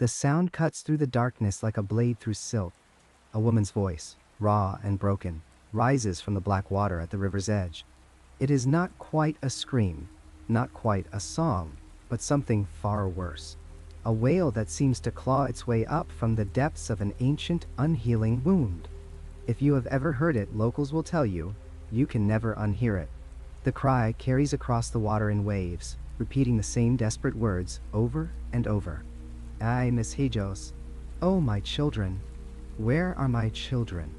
The sound cuts through the darkness like a blade through silk. A woman's voice, raw and broken, rises from the black water at the river's edge. It is not quite a scream, not quite a song, but something far worse. A wail that seems to claw its way up from the depths of an ancient, unhealing wound. If you have ever heard it, locals will tell you, you can never unhear it. The cry carries across the water in waves, repeating the same desperate words over and over. Ay, mis hijos. Oh, my children. Where are my children?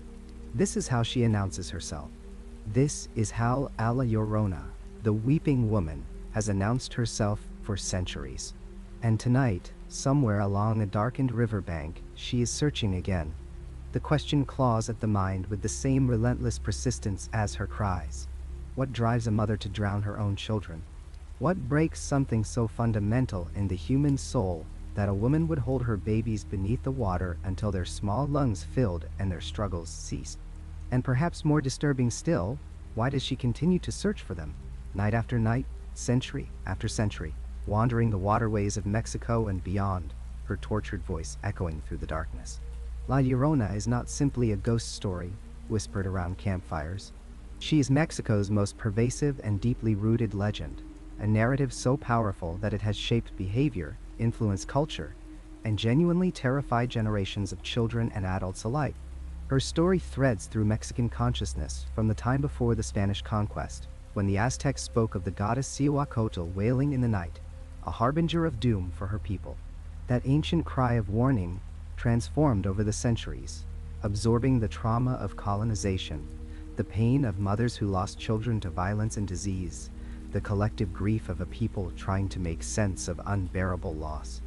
This is how she announces herself. This is how La Llorona, the weeping woman, has announced herself for centuries. And tonight, somewhere along a darkened riverbank, she is searching again. The question claws at the mind with the same relentless persistence as her cries. What drives a mother to drown her own children? What breaks something so fundamental in the human soul that a woman would hold her babies beneath the water until their small lungs filled and their struggles ceased? And perhaps more disturbing still, why does she continue to search for them, night after night, century after century, wandering the waterways of Mexico and beyond, her tortured voice echoing through the darkness? La Llorona is not simply a ghost story whispered around campfires. She is Mexico's most pervasive and deeply rooted legend, a narrative so powerful that it has shaped behavior, influenced culture, and genuinely terrified generations of children and adults alike. Her story threads through Mexican consciousness from the time before the Spanish conquest, when the Aztecs spoke of the goddess Cihuacotl wailing in the night, a harbinger of doom for her people. That ancient cry of warning transformed over the centuries, absorbing the trauma of colonization, the pain of mothers who lost children to violence and disease, the collective grief of a people trying to make sense of unbearable loss.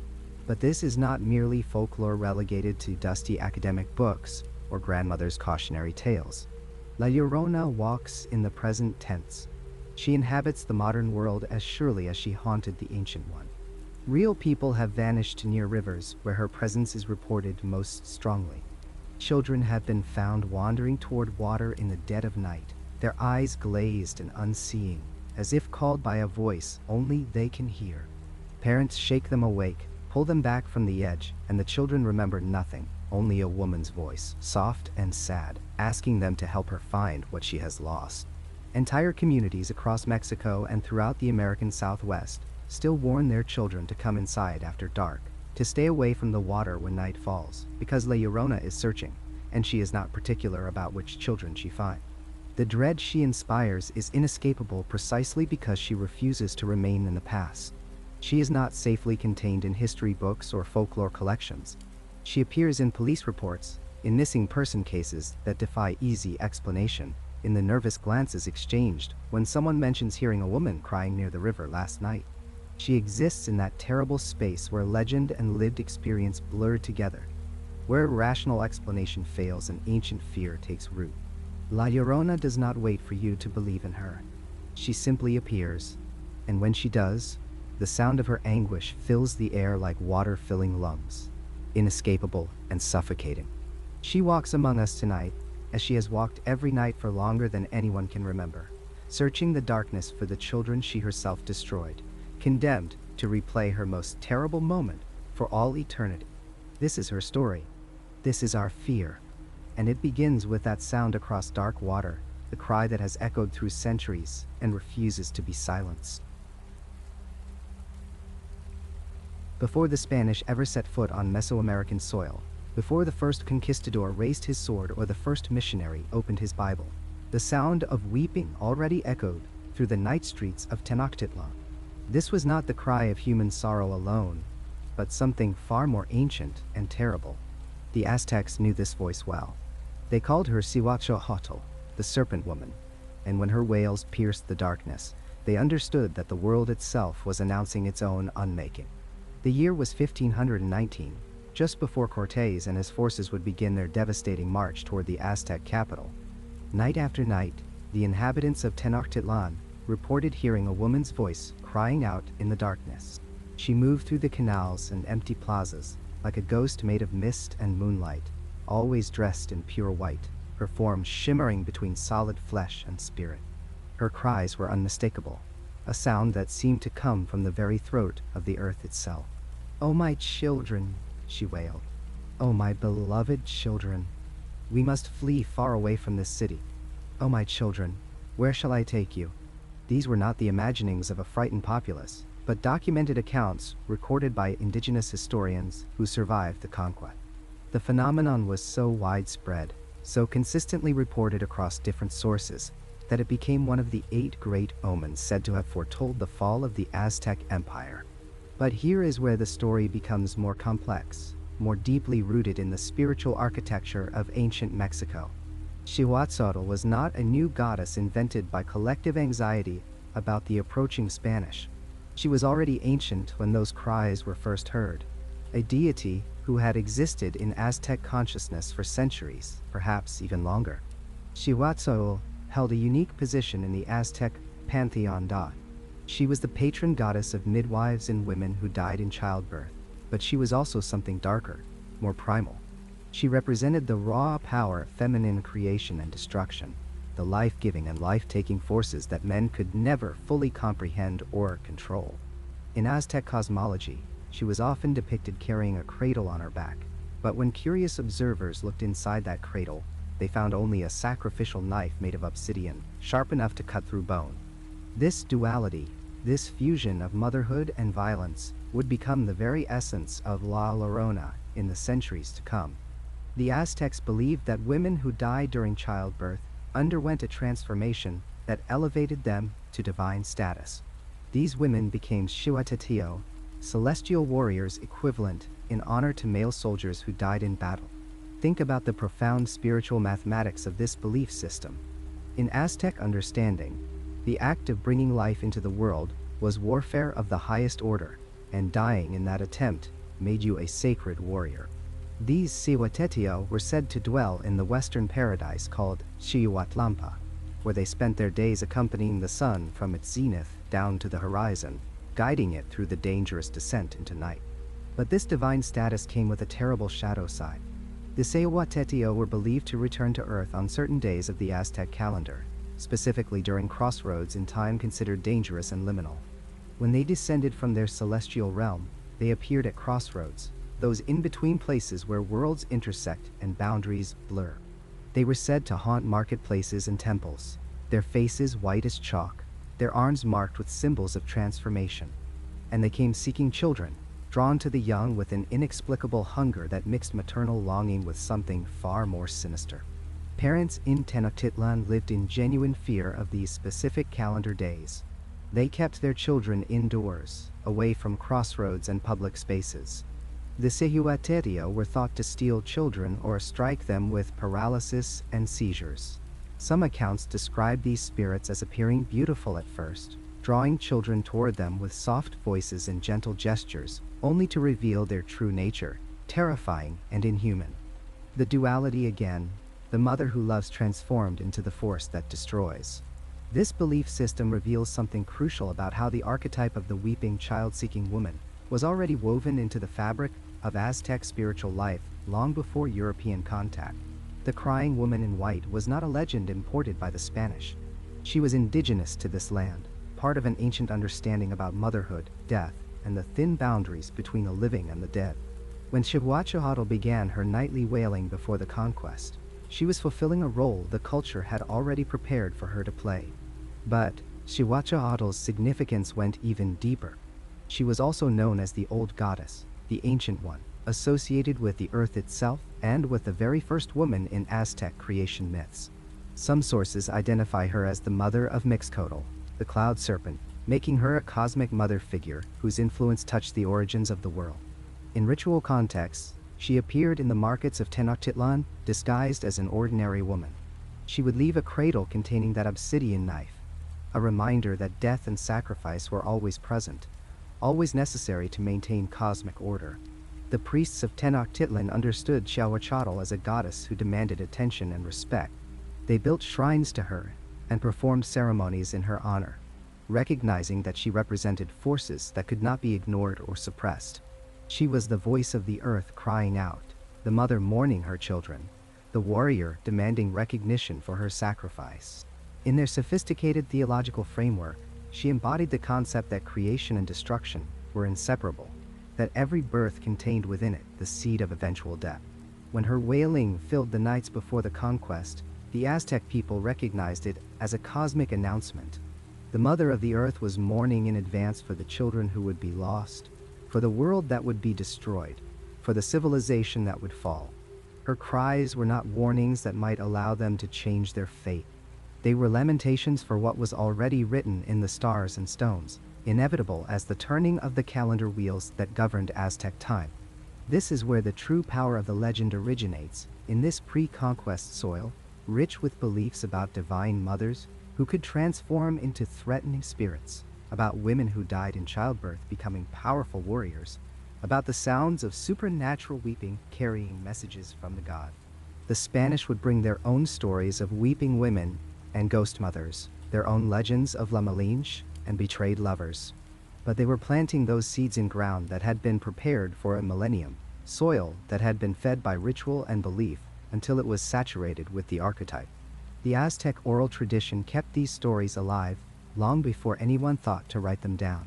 But this is not merely folklore relegated to dusty academic books or grandmother's cautionary tales. La Llorona walks in the present tense. She inhabits the modern world as surely as she haunted the ancient one. Real people have vanished near rivers where her presence is reported most strongly. Children have been found wandering toward water in the dead of night, their eyes glazed and unseeing, as if called by a voice only they can hear. Parents shake them awake, pull them back from the edge, and the children remember nothing, only a woman's voice, soft and sad, asking them to help her find what she has lost. Entire communities across Mexico and throughout the American Southwest still warn their children to come inside after dark, to stay away from the water when night falls, because La Llorona is searching, and she is not particular about which children she finds. The dread she inspires is inescapable precisely because she refuses to remain in the past. She is not safely contained in history books or folklore collections. She appears in police reports, in missing person cases that defy easy explanation, in the nervous glances exchanged when someone mentions hearing a woman crying near the river last night. She exists in that terrible space where legend and lived experience blur together, where rational explanation fails and ancient fear takes root. La Llorona does not wait for you to believe in her. She simply appears, and when she does, the sound of her anguish fills the air like water filling lungs, inescapable and suffocating. She walks among us tonight, as she has walked every night for longer than anyone can remember, searching the darkness for the children she herself destroyed, condemned to replay her most terrible moment for all eternity. This is her story. This is our fear. And it begins with that sound across dark water, the cry that has echoed through centuries and refuses to be silenced. Before the Spanish ever set foot on Mesoamerican soil, before the first conquistador raised his sword or the first missionary opened his Bible, the sound of weeping already echoed through the night streets of Tenochtitlan. This was not the cry of human sorrow alone, but something far more ancient and terrible. The Aztecs knew this voice well. They called her Cihuacotl, the serpent woman, and when her wails pierced the darkness, they understood that the world itself was announcing its own unmaking. The year was 1519, just before Cortés and his forces would begin their devastating march toward the Aztec capital. Night after night, the inhabitants of Tenochtitlan reported hearing a woman's voice crying out in the darkness. She moved through the canals and empty plazas, like a ghost made of mist and moonlight, always dressed in pure white, her form shimmering between solid flesh and spirit. Her cries were unmistakable, a sound that seemed to come from the very throat of the earth itself. "Oh, my children, she wailed. "Oh, my beloved children. We must flee far away from this city. Oh, my children, where shall I take you?" These were not the imaginings of a frightened populace, but documented accounts recorded by indigenous historians who survived the conquest. The phenomenon was so widespread, so consistently reported across different sources, that it became one of the 8 great omens said to have foretold the fall of the Aztec Empire. But here is where the story becomes more complex, more deeply rooted in the spiritual architecture of ancient Mexico. Xihuatzotl was not a new goddess invented by collective anxiety about the approaching Spanish. She was already ancient when those cries were first heard, a deity who had existed in Aztec consciousness for centuries, perhaps even longer. Xihuatzotl held a unique position in the Aztec pantheon. She was the patron goddess of midwives and women who died in childbirth, but she was also something darker, more primal. She represented the raw power of feminine creation and destruction, the life-giving and life-taking forces that men could never fully comprehend or control. In Aztec cosmology, she was often depicted carrying a cradle on her back, but when curious observers looked inside that cradle, they found only a sacrificial knife made of obsidian, sharp enough to cut through bone. This duality, this fusion of motherhood and violence, would become the very essence of La Llorona in the centuries to come. The Aztecs believed that women who died during childbirth underwent a transformation that elevated them to divine status. These women became Xihuateteo, celestial warriors equivalent in honor to male soldiers who died in battle. Think about the profound spiritual mathematics of this belief system. In Aztec understanding, the act of bringing life into the world was warfare of the highest order, and dying in that attempt made you a sacred warrior. These Xihuateteo were said to dwell in the western paradise called Xihuatlampa, where they spent their days accompanying the sun from its zenith down to the horizon, guiding it through the dangerous descent into night. But this divine status came with a terrible shadow side. The Xihuateteo were believed to return to Earth on certain days of the Aztec calendar, specifically during crossroads in time considered dangerous and liminal. When they descended from their celestial realm, they appeared at crossroads, those in-between places where worlds intersect and boundaries blur. They were said to haunt marketplaces and temples, their faces white as chalk, their arms marked with symbols of transformation. And they came seeking children, drawn to the young with an inexplicable hunger that mixed maternal longing with something far more sinister. Parents in Tenochtitlan lived in genuine fear of these specific calendar days. They kept their children indoors, away from crossroads and public spaces. The Xihuateteo were thought to steal children or strike them with paralysis and seizures. Some accounts describe these spirits as appearing beautiful at first, drawing children toward them with soft voices and gentle gestures, only to reveal their true nature, terrifying and inhuman. The duality again, the mother who loves transformed into the force that destroys. This belief system reveals something crucial about how the archetype of the weeping child-seeking woman was already woven into the fabric of Aztec spiritual life long before European contact. The crying woman in white was not a legend imported by the Spanish. She was indigenous to this land, part of an ancient understanding about motherhood, death, and the thin boundaries between the living and the dead. When Xihuatzotl began her nightly wailing before the conquest, she was fulfilling a role the culture had already prepared for her to play. But Xihuatzotl's significance went even deeper. She was also known as the Old Goddess, the Ancient One, associated with the earth itself and with the very first woman in Aztec creation myths. Some sources identify her as the mother of Mixcoatl, the cloud serpent, making her a cosmic mother figure whose influence touched the origins of the world. In ritual contexts, she appeared in the markets of Tenochtitlan disguised as an ordinary woman. She would leave a cradle containing that obsidian knife, a reminder that death and sacrifice were always present, always necessary to maintain cosmic order. The priests of Tenochtitlan understood Xihuatzotl as a goddess who demanded attention and respect. They built shrines to her and performed ceremonies in her honor, recognizing that she represented forces that could not be ignored or suppressed. She was the voice of the earth crying out, the mother mourning her children, the warrior demanding recognition for her sacrifice. In their sophisticated theological framework, she embodied the concept that creation and destruction were inseparable, that every birth contained within it the seed of eventual death. When her wailing filled the nights before the conquest, the Aztec people recognized it as a cosmic announcement. The Mother of the Earth was mourning in advance for the children who would be lost, for the world that would be destroyed, for the civilization that would fall. Her cries were not warnings that might allow them to change their fate. They were lamentations for what was already written in the stars and stones, inevitable as the turning of the calendar wheels that governed Aztec time. This is where the true power of the legend originates, in this pre-conquest soil, rich with beliefs about divine mothers who could transform into threatening spirits, about women who died in childbirth becoming powerful warriors, about the sounds of supernatural weeping carrying messages from the god. The Spanish would bring their own stories of weeping women and ghost mothers, their own legends of La Malinche and betrayed lovers. But they were planting those seeds in ground that had been prepared for a millennium, soil that had been fed by ritual and belief until it was saturated with the archetype. The Aztec oral tradition kept these stories alive long before anyone thought to write them down.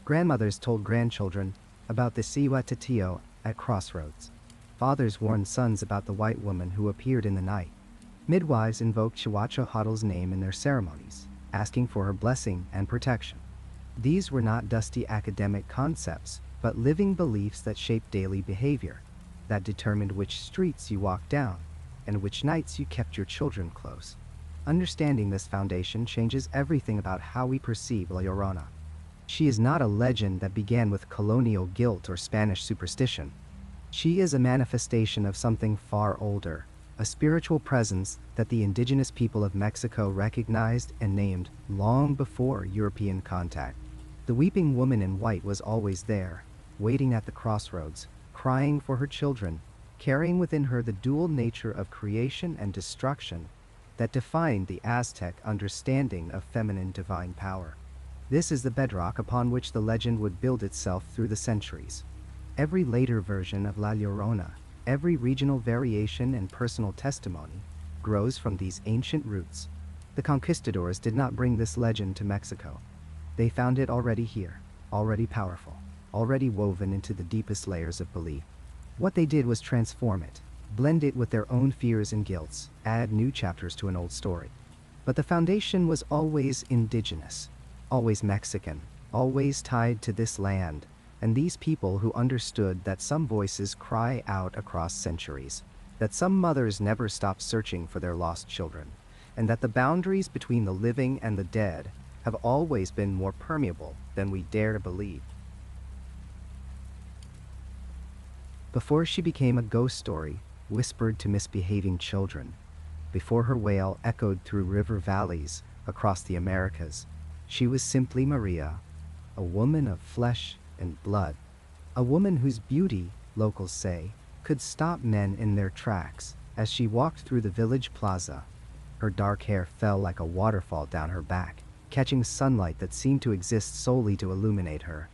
Grandmothers told grandchildren about the Cihuateteo at crossroads. Fathers warned sons about the white woman who appeared in the night. Midwives invoked Cihuateotl's name in their ceremonies, asking for her blessing and protection. These were not dusty academic concepts, but living beliefs that shaped daily behavior, that determined which streets you walked down, and which nights you kept your children close. Understanding this foundation changes everything about how we perceive La Llorona. She is not a legend that began with colonial guilt or Spanish superstition. She is a manifestation of something far older, a spiritual presence that the indigenous people of Mexico recognized and named long before European contact. The weeping woman in white was always there, waiting at the crossroads, crying for her children, carrying within her the dual nature of creation and destruction that defined the Aztec understanding of feminine divine power. This is the bedrock upon which the legend would build itself through the centuries. Every later version of La Llorona, every regional variation and personal testimony, grows from these ancient roots. The conquistadors did not bring this legend to Mexico. They found it already here, already powerful, already woven into the deepest layers of belief. What they did was transform it, blend it with their own fears and guilts, add new chapters to an old story. But the foundation was always indigenous, always Mexican, always tied to this land, and these people who understood that some voices cry out across centuries, that some mothers never stop searching for their lost children, and that the boundaries between the living and the dead have always been more permeable than we dare to believe. Before she became a ghost story, whispered to misbehaving children, before her wail echoed through river valleys across the Americas, she was simply Maria, a woman of flesh and blood, a woman whose beauty, locals say, could stop men in their tracks. As she walked through the village plaza, her dark hair fell like a waterfall down her back, catching sunlight that seemed to exist solely to illuminate her.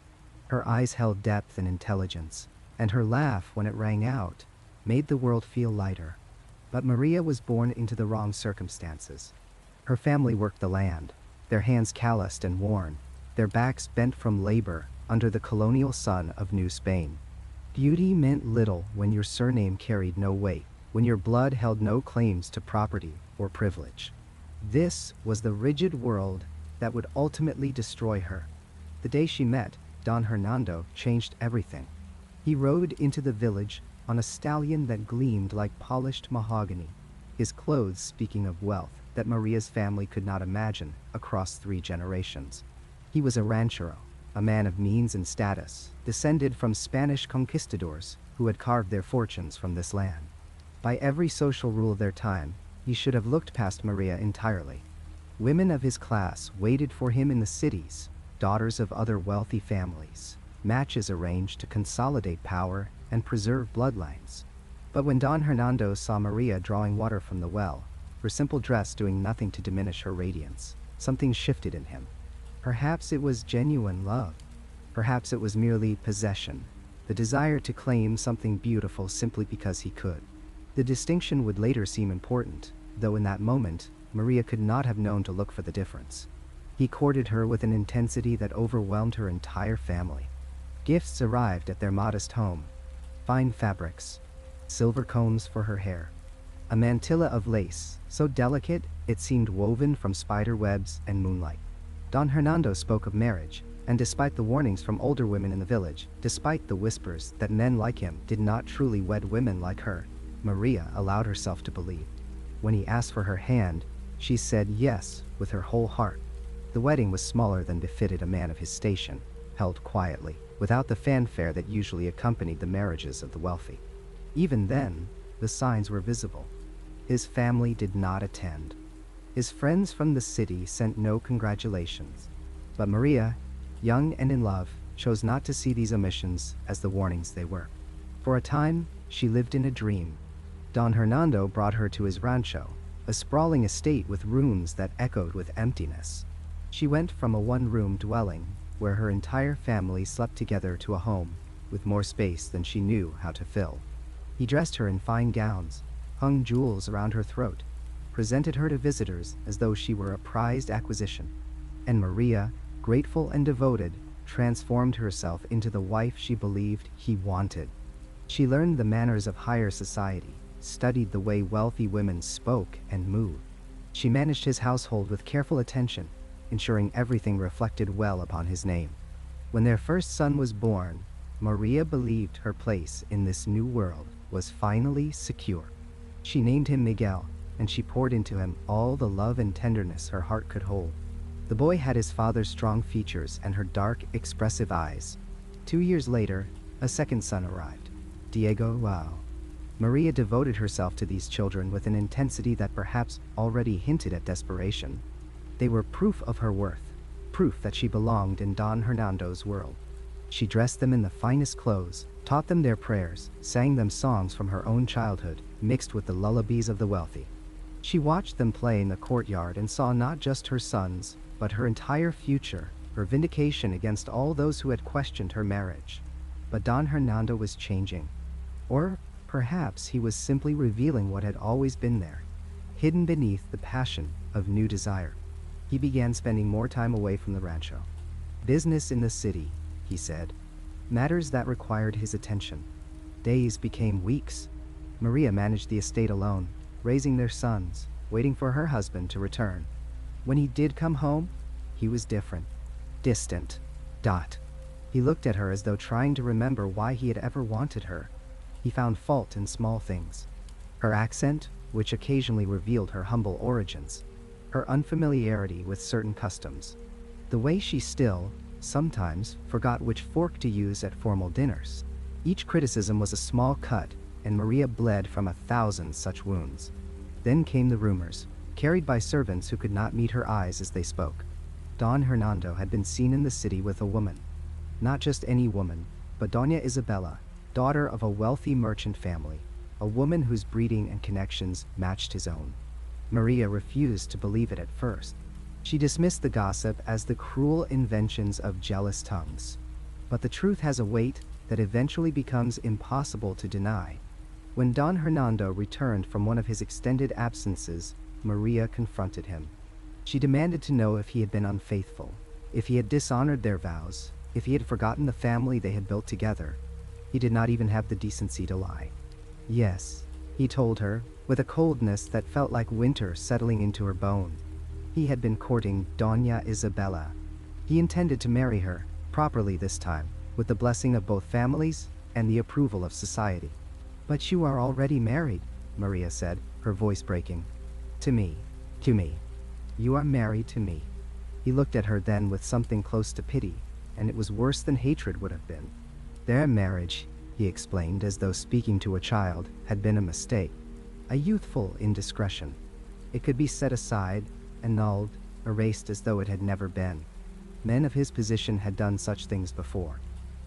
Her eyes held depth and intelligence, and her laugh, when it rang out, made the world feel lighter. But Maria was born into the wrong circumstances. Her family worked the land, their hands calloused and worn, their backs bent from labor under the colonial sun of New Spain. Beauty meant little when your surname carried no weight, when your blood held no claims to property or privilege. This was the rigid world that would ultimately destroy her. The day she met Don Hernando changed everything. He rode into the village on a stallion that gleamed like polished mahogany, his clothes speaking of wealth that Maria's family could not imagine across 3 generations. He was a ranchero, a man of means and status, descended from Spanish conquistadors who had carved their fortunes from this land. By every social rule of their time, he should have looked past Maria entirely. Women of his class waited for him in the cities, daughters of other wealthy families, matches arranged to consolidate power and preserve bloodlines. But when Don Hernando saw Maria drawing water from the well, her simple dress doing nothing to diminish her radiance, something shifted in him. Perhaps it was genuine love. Perhaps it was merely possession, the desire to claim something beautiful simply because he could. The distinction would later seem important, though in that moment, Maria could not have known to look for the difference. He courted her with an intensity that overwhelmed her entire family. Gifts arrived at their modest home. Fine fabrics, silver combs for her hair, a mantilla of lace, so delicate it seemed woven from spider webs and moonlight. Don Hernando spoke of marriage, and despite the warnings from older women in the village, despite the whispers that men like him did not truly wed women like her, Maria allowed herself to believe. When he asked for her hand, she said yes with her whole heart. The wedding was smaller than befitted a man of his station, held quietly, without the fanfare that usually accompanied the marriages of the wealthy. Even then, the signs were visible. His family did not attend. His friends from the city sent no congratulations. But Maria, young and in love, chose not to see these omissions as the warnings they were. For a time, she lived in a dream. Don Hernando brought her to his rancho, a sprawling estate with rooms that echoed with emptiness. She went from a one-room dwelling, where her entire family slept together, to a home with more space than she knew how to fill. He dressed her in fine gowns, hung jewels around her throat, presented her to visitors as though she were a prized acquisition. And Maria, grateful and devoted, transformed herself into the wife she believed he wanted. She learned the manners of higher society, studied the way wealthy women spoke and moved. She managed his household with careful attention, ensuring everything reflected well upon his name. When their first son was born, Maria believed her place in this new world was finally secure. She named him Miguel, and she poured into him all the love and tenderness her heart could hold. The boy had his father's strong features and her dark, expressive eyes. 2 years later, a second son arrived, Diego. Wow. Maria devoted herself to these children with an intensity that perhaps already hinted at desperation. They were proof of her worth, proof that she belonged in Don Hernando's world. She dressed them in the finest clothes, taught them their prayers, sang them songs from her own childhood, mixed with the lullabies of the wealthy. She watched them play in the courtyard and saw not just her sons, but her entire future, her vindication against all those who had questioned her marriage. But Don Hernando was changing. Or perhaps he was simply revealing what had always been there, hidden beneath the passion of new desire. He began spending more time away from the rancho. Business in the city, he said. Matters that required his attention. Days became weeks. Maria managed the estate alone, raising their sons, waiting for her husband to return. When he did come home, he was different. Distant. He looked at her as though trying to remember why he had ever wanted her. He found fault in small things. Her accent, which occasionally revealed her humble origins. Her unfamiliarity with certain customs. The way she still, sometimes, forgot which fork to use at formal dinners. Each criticism was a small cut, and Maria bled from 1,000 such wounds. Then came the rumors, carried by servants who could not meet her eyes as they spoke. Don Hernando had been seen in the city with a woman. Not just any woman, but Doña Isabella, daughter of a wealthy merchant family, a woman whose breeding and connections matched his own. Maria refused to believe it at first. She dismissed the gossip as the cruel inventions of jealous tongues. But the truth has a weight that eventually becomes impossible to deny. When Don Hernando returned from one of his extended absences, Maria confronted him. She demanded to know if he had been unfaithful, if he had dishonored their vows, if he had forgotten the family they had built together. He did not even have the decency to lie. Yes, he told her, with a coldness that felt like winter settling into her bone. He had been courting Doña Isabella. He intended to marry her, properly this time, with the blessing of both families and the approval of society. "But you are already married," Maria said, her voice breaking. To me. You are married to me." He looked at her then with something close to pity, and it was worse than hatred would have been. "Their marriage," he explained as though speaking to a child, "had been a mistake. A youthful indiscretion. It could be set aside, annulled, erased as though it had never been. Men of his position had done such things before.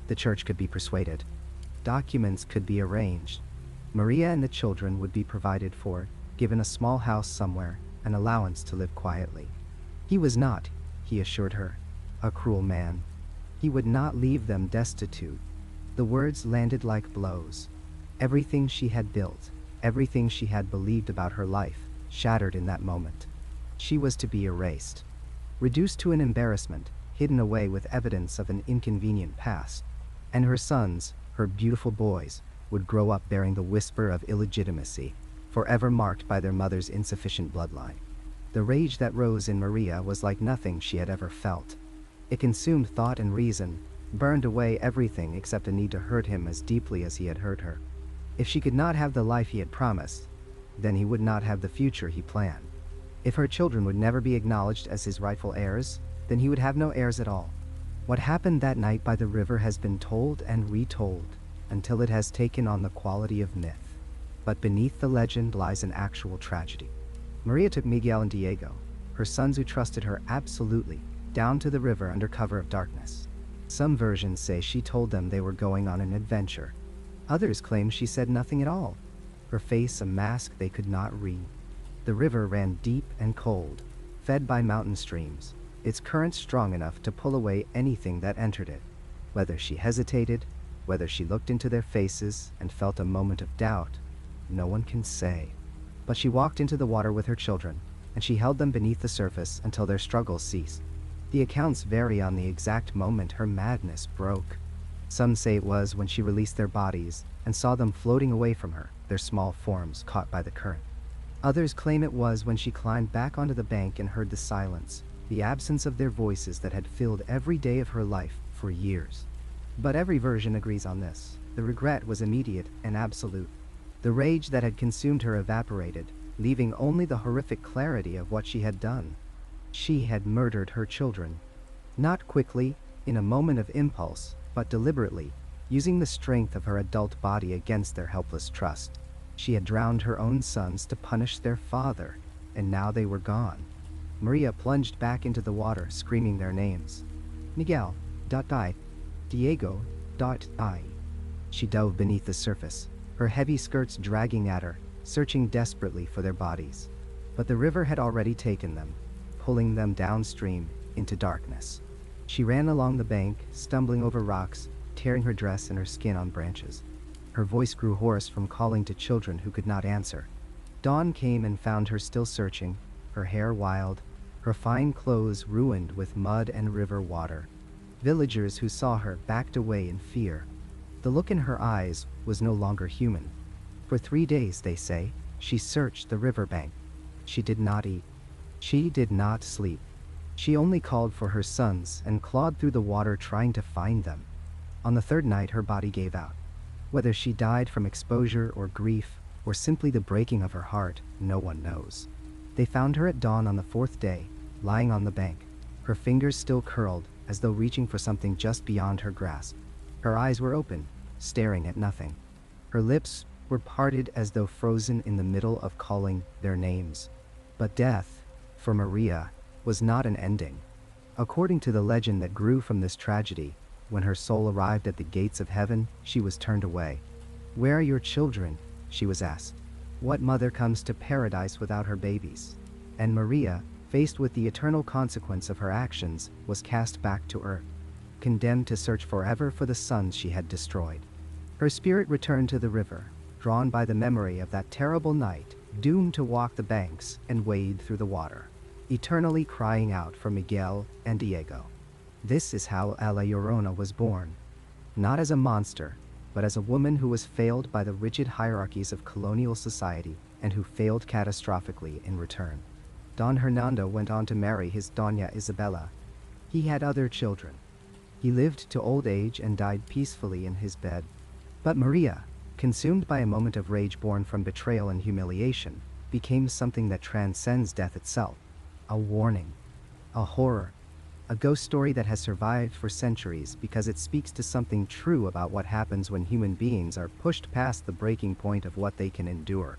The church could be persuaded. Documents could be arranged. Maria and the children would be provided for, given a small house somewhere, an allowance to live quietly. He was not, he assured her, a cruel man. He would not leave them destitute." The words landed like blows. Everything she had built, everything she had believed about her life, shattered in that moment. She was to be erased, reduced to an embarrassment, hidden away with evidence of an inconvenient past. And her sons, her beautiful boys, would grow up bearing the whisper of illegitimacy, forever marked by their mother's insufficient bloodline. The rage that rose in Maria was like nothing she had ever felt. It consumed thought and reason, burned away everything except a need to hurt him as deeply as he had hurt her. If she could not have the life he had promised, then he would not have the future he planned. If her children would never be acknowledged as his rightful heirs, then he would have no heirs at all. What happened that night by the river has been told and retold, until it has taken on the quality of myth. But beneath the legend lies an actual tragedy. Maria took Miguel and Diego, her sons who trusted her absolutely, down to the river under cover of darkness. Some versions say she told them they were going on an adventure. Others claim she said nothing at all, her face a mask they could not read. The river ran deep and cold, fed by mountain streams, its current strong enough to pull away anything that entered it. Whether she hesitated, whether she looked into their faces and felt a moment of doubt, no one can say. But she walked into the water with her children, and she held them beneath the surface until their struggles ceased. The accounts vary on the exact moment her madness broke. Some say it was when she released their bodies and saw them floating away from her, their small forms caught by the current. Others claim it was when she climbed back onto the bank and heard the silence, the absence of their voices that had filled every day of her life for years. But every version agrees on this. The regret was immediate and absolute. The rage that had consumed her evaporated, leaving only the horrific clarity of what she had done. She had murdered her children. Not quickly, in a moment of impulse, but deliberately, using the strength of her adult body against their helpless trust. She had drowned her own sons to punish their father, and now they were gone. Maria plunged back into the water, screaming their names. Miguel, I. Diego, I. She dove beneath the surface, her heavy skirts dragging at her, searching desperately for their bodies. But the river had already taken them, pulling them downstream into darkness. She ran along the bank, stumbling over rocks, tearing her dress and her skin on branches. Her voice grew hoarse from calling to children who could not answer. Dawn came and found her still searching, her hair wild, her fine clothes ruined with mud and river water. Villagers who saw her backed away in fear. The look in her eyes was no longer human. For 3 days, they say, she searched the riverbank. She did not eat. She did not sleep. She only called for her sons and clawed through the water trying to find them. On the 3rd night, her body gave out. Whether she died from exposure or grief, or simply the breaking of her heart, no one knows. They found her at dawn on the 4th day, lying on the bank, her fingers still curled, as though reaching for something just beyond her grasp. Her eyes were open, staring at nothing. Her lips were parted as though frozen in the middle of calling their names. But death, for Maria, was not an ending. According to the legend that grew from this tragedy, when her soul arrived at the gates of heaven, she was turned away. "Where are your children?" she was asked. "What mother comes to paradise without her babies?" And Maria, faced with the eternal consequence of her actions, was cast back to earth, condemned to search forever for the sons she had destroyed. Her spirit returned to the river, drawn by the memory of that terrible night, doomed to walk the banks and wade through the water, eternally crying out for Miguel and Diego. This is how La Llorona was born, not as a monster, but as a woman who was failed by the rigid hierarchies of colonial society and who failed catastrophically in return. Don Hernando went on to marry his Doña Isabella. He had other children. He lived to old age and died peacefully in his bed. But Maria, consumed by a moment of rage born from betrayal and humiliation, became something that transcends death itself. A warning, a horror, a ghost story that has survived for centuries because it speaks to something true about what happens when human beings are pushed past the breaking point of what they can endure.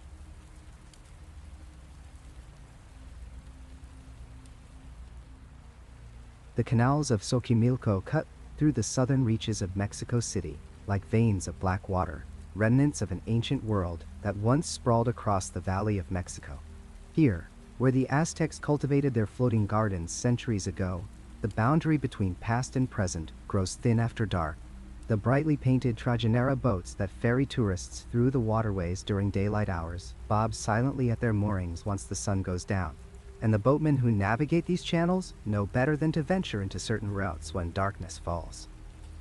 The canals of Xochimilco cut through the southern reaches of Mexico City, like veins of black water, remnants of an ancient world that once sprawled across the Valley of Mexico. Here, where the Aztecs cultivated their floating gardens centuries ago, the boundary between past and present grows thin after dark. The brightly painted Trajanera boats that ferry tourists through the waterways during daylight hours bob silently at their moorings once the sun goes down. And the boatmen who navigate these channels know better than to venture into certain routes when darkness falls.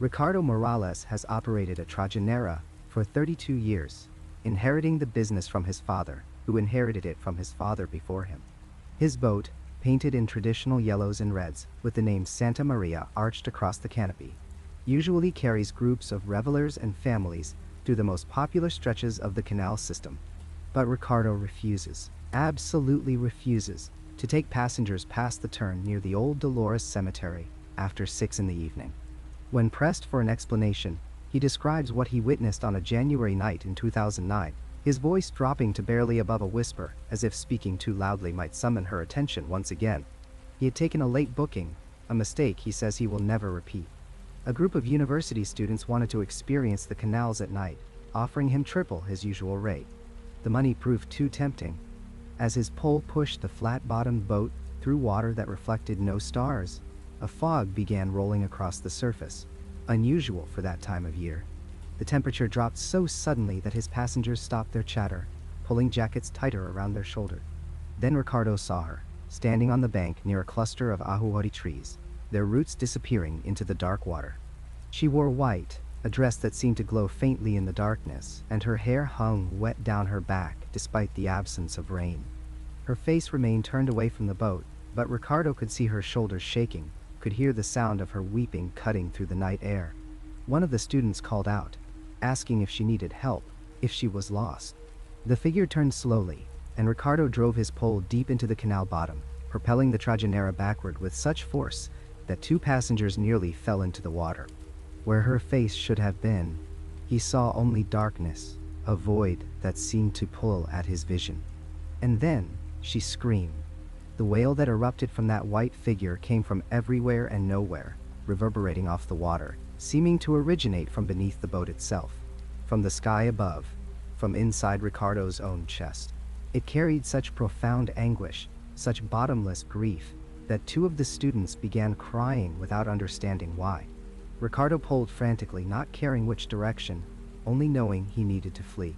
Ricardo Morales has operated a trajinera for 32 years, inheriting the business from his father, who inherited it from his father before him. His boat, painted in traditional yellows and reds with the name Santa Maria arched across the canopy, usually carries groups of revelers and families through the most popular stretches of the canal system. But Ricardo refuses, absolutely refuses, to take passengers past the turn near the old Dolores Cemetery after 6 in the evening. When pressed for an explanation, he describes what he witnessed on a January night in 2009, his voice dropping to barely above a whisper, as if speaking too loudly might summon her attention once again. He had taken a late booking, a mistake he says he will never repeat. A group of university students wanted to experience the canals at night, offering him triple his usual rate. The money proved too tempting. As his pole pushed the flat-bottomed boat through water that reflected no stars, a fog began rolling across the surface, unusual for that time of year. The temperature dropped so suddenly that his passengers stopped their chatter, pulling jackets tighter around their shoulders. Then Ricardo saw her, standing on the bank near a cluster of ahuhori trees, their roots disappearing into the dark water. She wore white, a dress that seemed to glow faintly in the darkness, and her hair hung wet down her back despite the absence of rain. Her face remained turned away from the boat, but Ricardo could see her shoulders shaking, could hear the sound of her weeping cutting through the night air. One of the students called out, asking if she needed help, if she was lost. The figure turned slowly, and Ricardo drove his pole deep into the canal bottom, propelling the trajinera backward with such force that 2 passengers nearly fell into the water. Where her face should have been, he saw only darkness, a void that seemed to pull at his vision. And then she screamed. The wail that erupted from that white figure came from everywhere and nowhere, reverberating off the water, seeming to originate from beneath the boat itself, from the sky above, from inside Ricardo's own chest. It carried such profound anguish, such bottomless grief, that 2 of the students began crying without understanding why. Ricardo pulled frantically, not caring which direction, only knowing he needed to flee.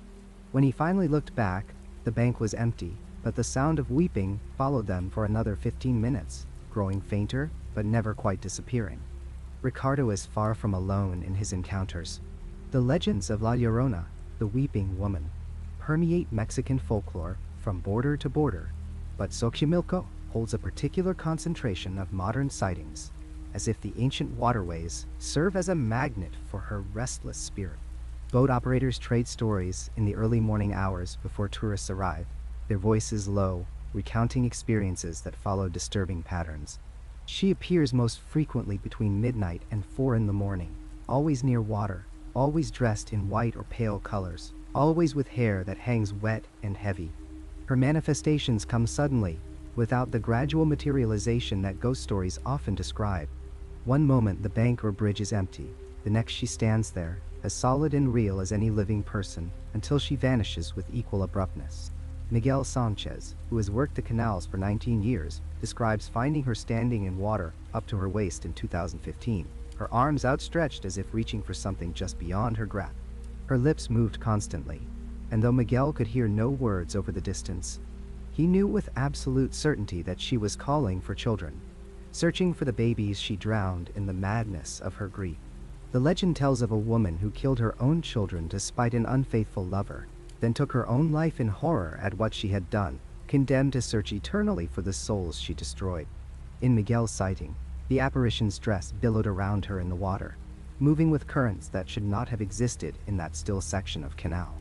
When he finally looked back, the bank was empty, but the sound of weeping followed them for another 15 minutes, growing fainter, but never quite disappearing. Ricardo is far from alone in his encounters. The legends of La Llorona, the weeping woman, permeate Mexican folklore from border to border, but Xochimilco holds a particular concentration of modern sightings, as if the ancient waterways serve as a magnet for her restless spirit. Boat operators trade stories in the early morning hours before tourists arrive, their voices low, recounting experiences that follow disturbing patterns. She appears most frequently between midnight and 4 in the morning, always near water, always dressed in white or pale colors, always with hair that hangs wet and heavy. Her manifestations come suddenly, without the gradual materialization that ghost stories often describe. One moment the bank or bridge is empty, the next she stands there, as solid and real as any living person, until she vanishes with equal abruptness. Miguel Sanchez, who has worked the canals for 19 years, describes finding her standing in water up to her waist in 2015, her arms outstretched as if reaching for something just beyond her grasp. Her lips moved constantly, and though Miguel could hear no words over the distance, he knew with absolute certainty that she was calling for children, searching for the babies she drowned in the madness of her grief. The legend tells of a woman who killed her own children to spite an unfaithful lover, then took her own life in horror at what she had done, condemned to search eternally for the souls she destroyed. In Miguel's sighting, the apparition's dress billowed around her in the water, moving with currents that should not have existed in that still section of canal.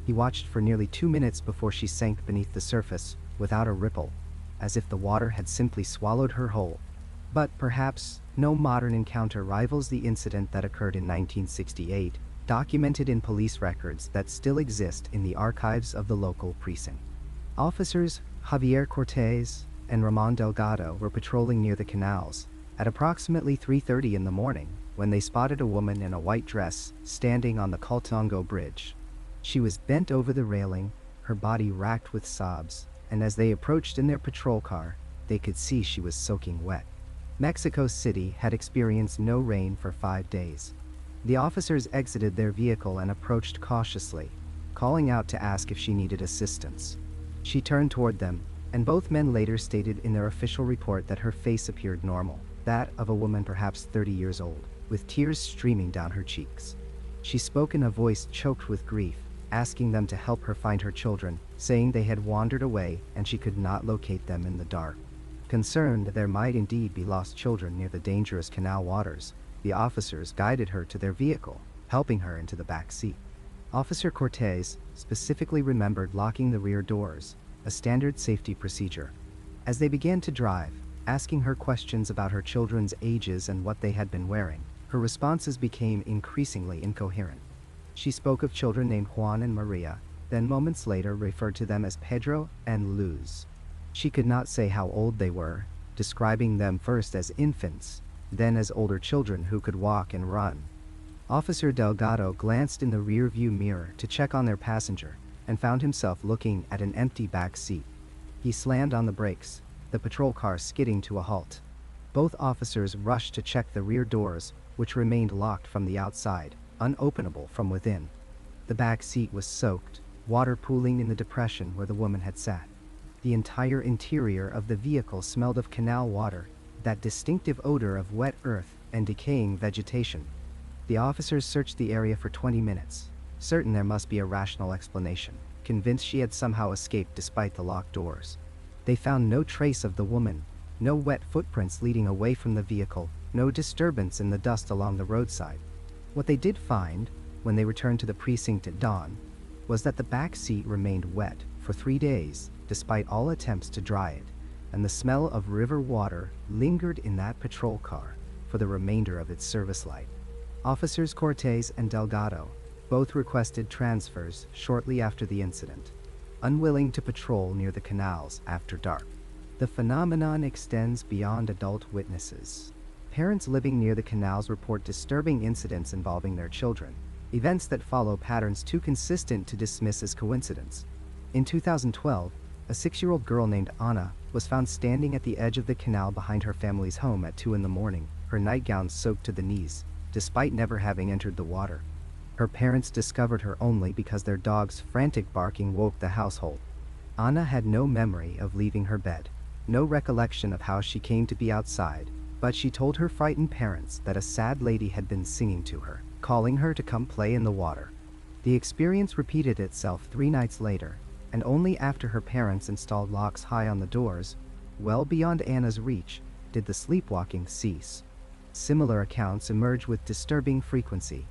He watched for nearly 2 minutes before she sank beneath the surface, without a ripple, as if the water had simply swallowed her whole. But perhaps no modern encounter rivals the incident that occurred in 1968, documented in police records that still exist in the archives of the local precinct. Officers Javier Cortez and Ramon Delgado were patrolling near the canals at approximately 3:30 in the morning when they spotted a woman in a white dress standing on the Caltongo Bridge. She was bent over the railing, her body racked with sobs, and as they approached in their patrol car, they could see she was soaking wet. Mexico City had experienced no rain for 5 days. The officers exited their vehicle and approached cautiously, calling out to ask if she needed assistance. She turned toward them, and both men later stated in their official report that her face appeared normal, that of a woman perhaps 30 years old. with tears streaming down her cheeks. She spoke in a voice choked with grief, asking them to help her find her children, saying they had wandered away and she could not locate them in the dark. Concerned that there might indeed be lost children near the dangerous canal waters, the officers guided her to their vehicle, helping her into the back seat. Officer Cortez specifically remembered locking the rear doors, a standard safety procedure. As they began to drive, asking her questions about her children's ages and what they had been wearing, her responses became increasingly incoherent. She spoke of children named Juan and Maria, then moments later referred to them as Pedro and Luz. She could not say how old they were, describing them first as infants, then as older children who could walk and run. Officer Delgado glanced in the rear-view mirror to check on their passenger and found himself looking at an empty back seat. He slammed on the brakes, the patrol car skidding to a halt. Both officers rushed to check the rear doors, which remained locked from the outside, unopenable from within. The back seat was soaked, water pooling in the depression where the woman had sat. The entire interior of the vehicle smelled of canal water, that distinctive odor of wet earth and decaying vegetation. The officers searched the area for 20 minutes, certain there must be a rational explanation, convinced she had somehow escaped despite the locked doors. They found no trace of the woman, no wet footprints leading away from the vehicle, no disturbance in the dust along the roadside. What they did find, when they returned to the precinct at dawn, was that the back seat remained wet for 3 days, despite all attempts to dry it, and the smell of river water lingered in that patrol car for the remainder of its service life. Officers Cortez and Delgado both requested transfers shortly after the incident, unwilling to patrol near the canals after dark. The phenomenon extends beyond adult witnesses. Parents living near the canals report disturbing incidents involving their children, events that follow patterns too consistent to dismiss as coincidence. In 2012, a 6-year-old girl named Anna was found standing at the edge of the canal behind her family's home at 2 a.m, her nightgown soaked to the knees, despite never having entered the water. Her parents discovered her only because their dog's frantic barking woke the household. Anna had no memory of leaving her bed, no recollection of how she came to be outside, but she told her frightened parents that a sad lady had been singing to her, calling her to come play in the water. The experience repeated itself 3 nights later, and only after her parents installed locks high on the doors, well beyond Anna's reach, did the sleepwalking cease. Similar accounts emerge with disturbing frequency.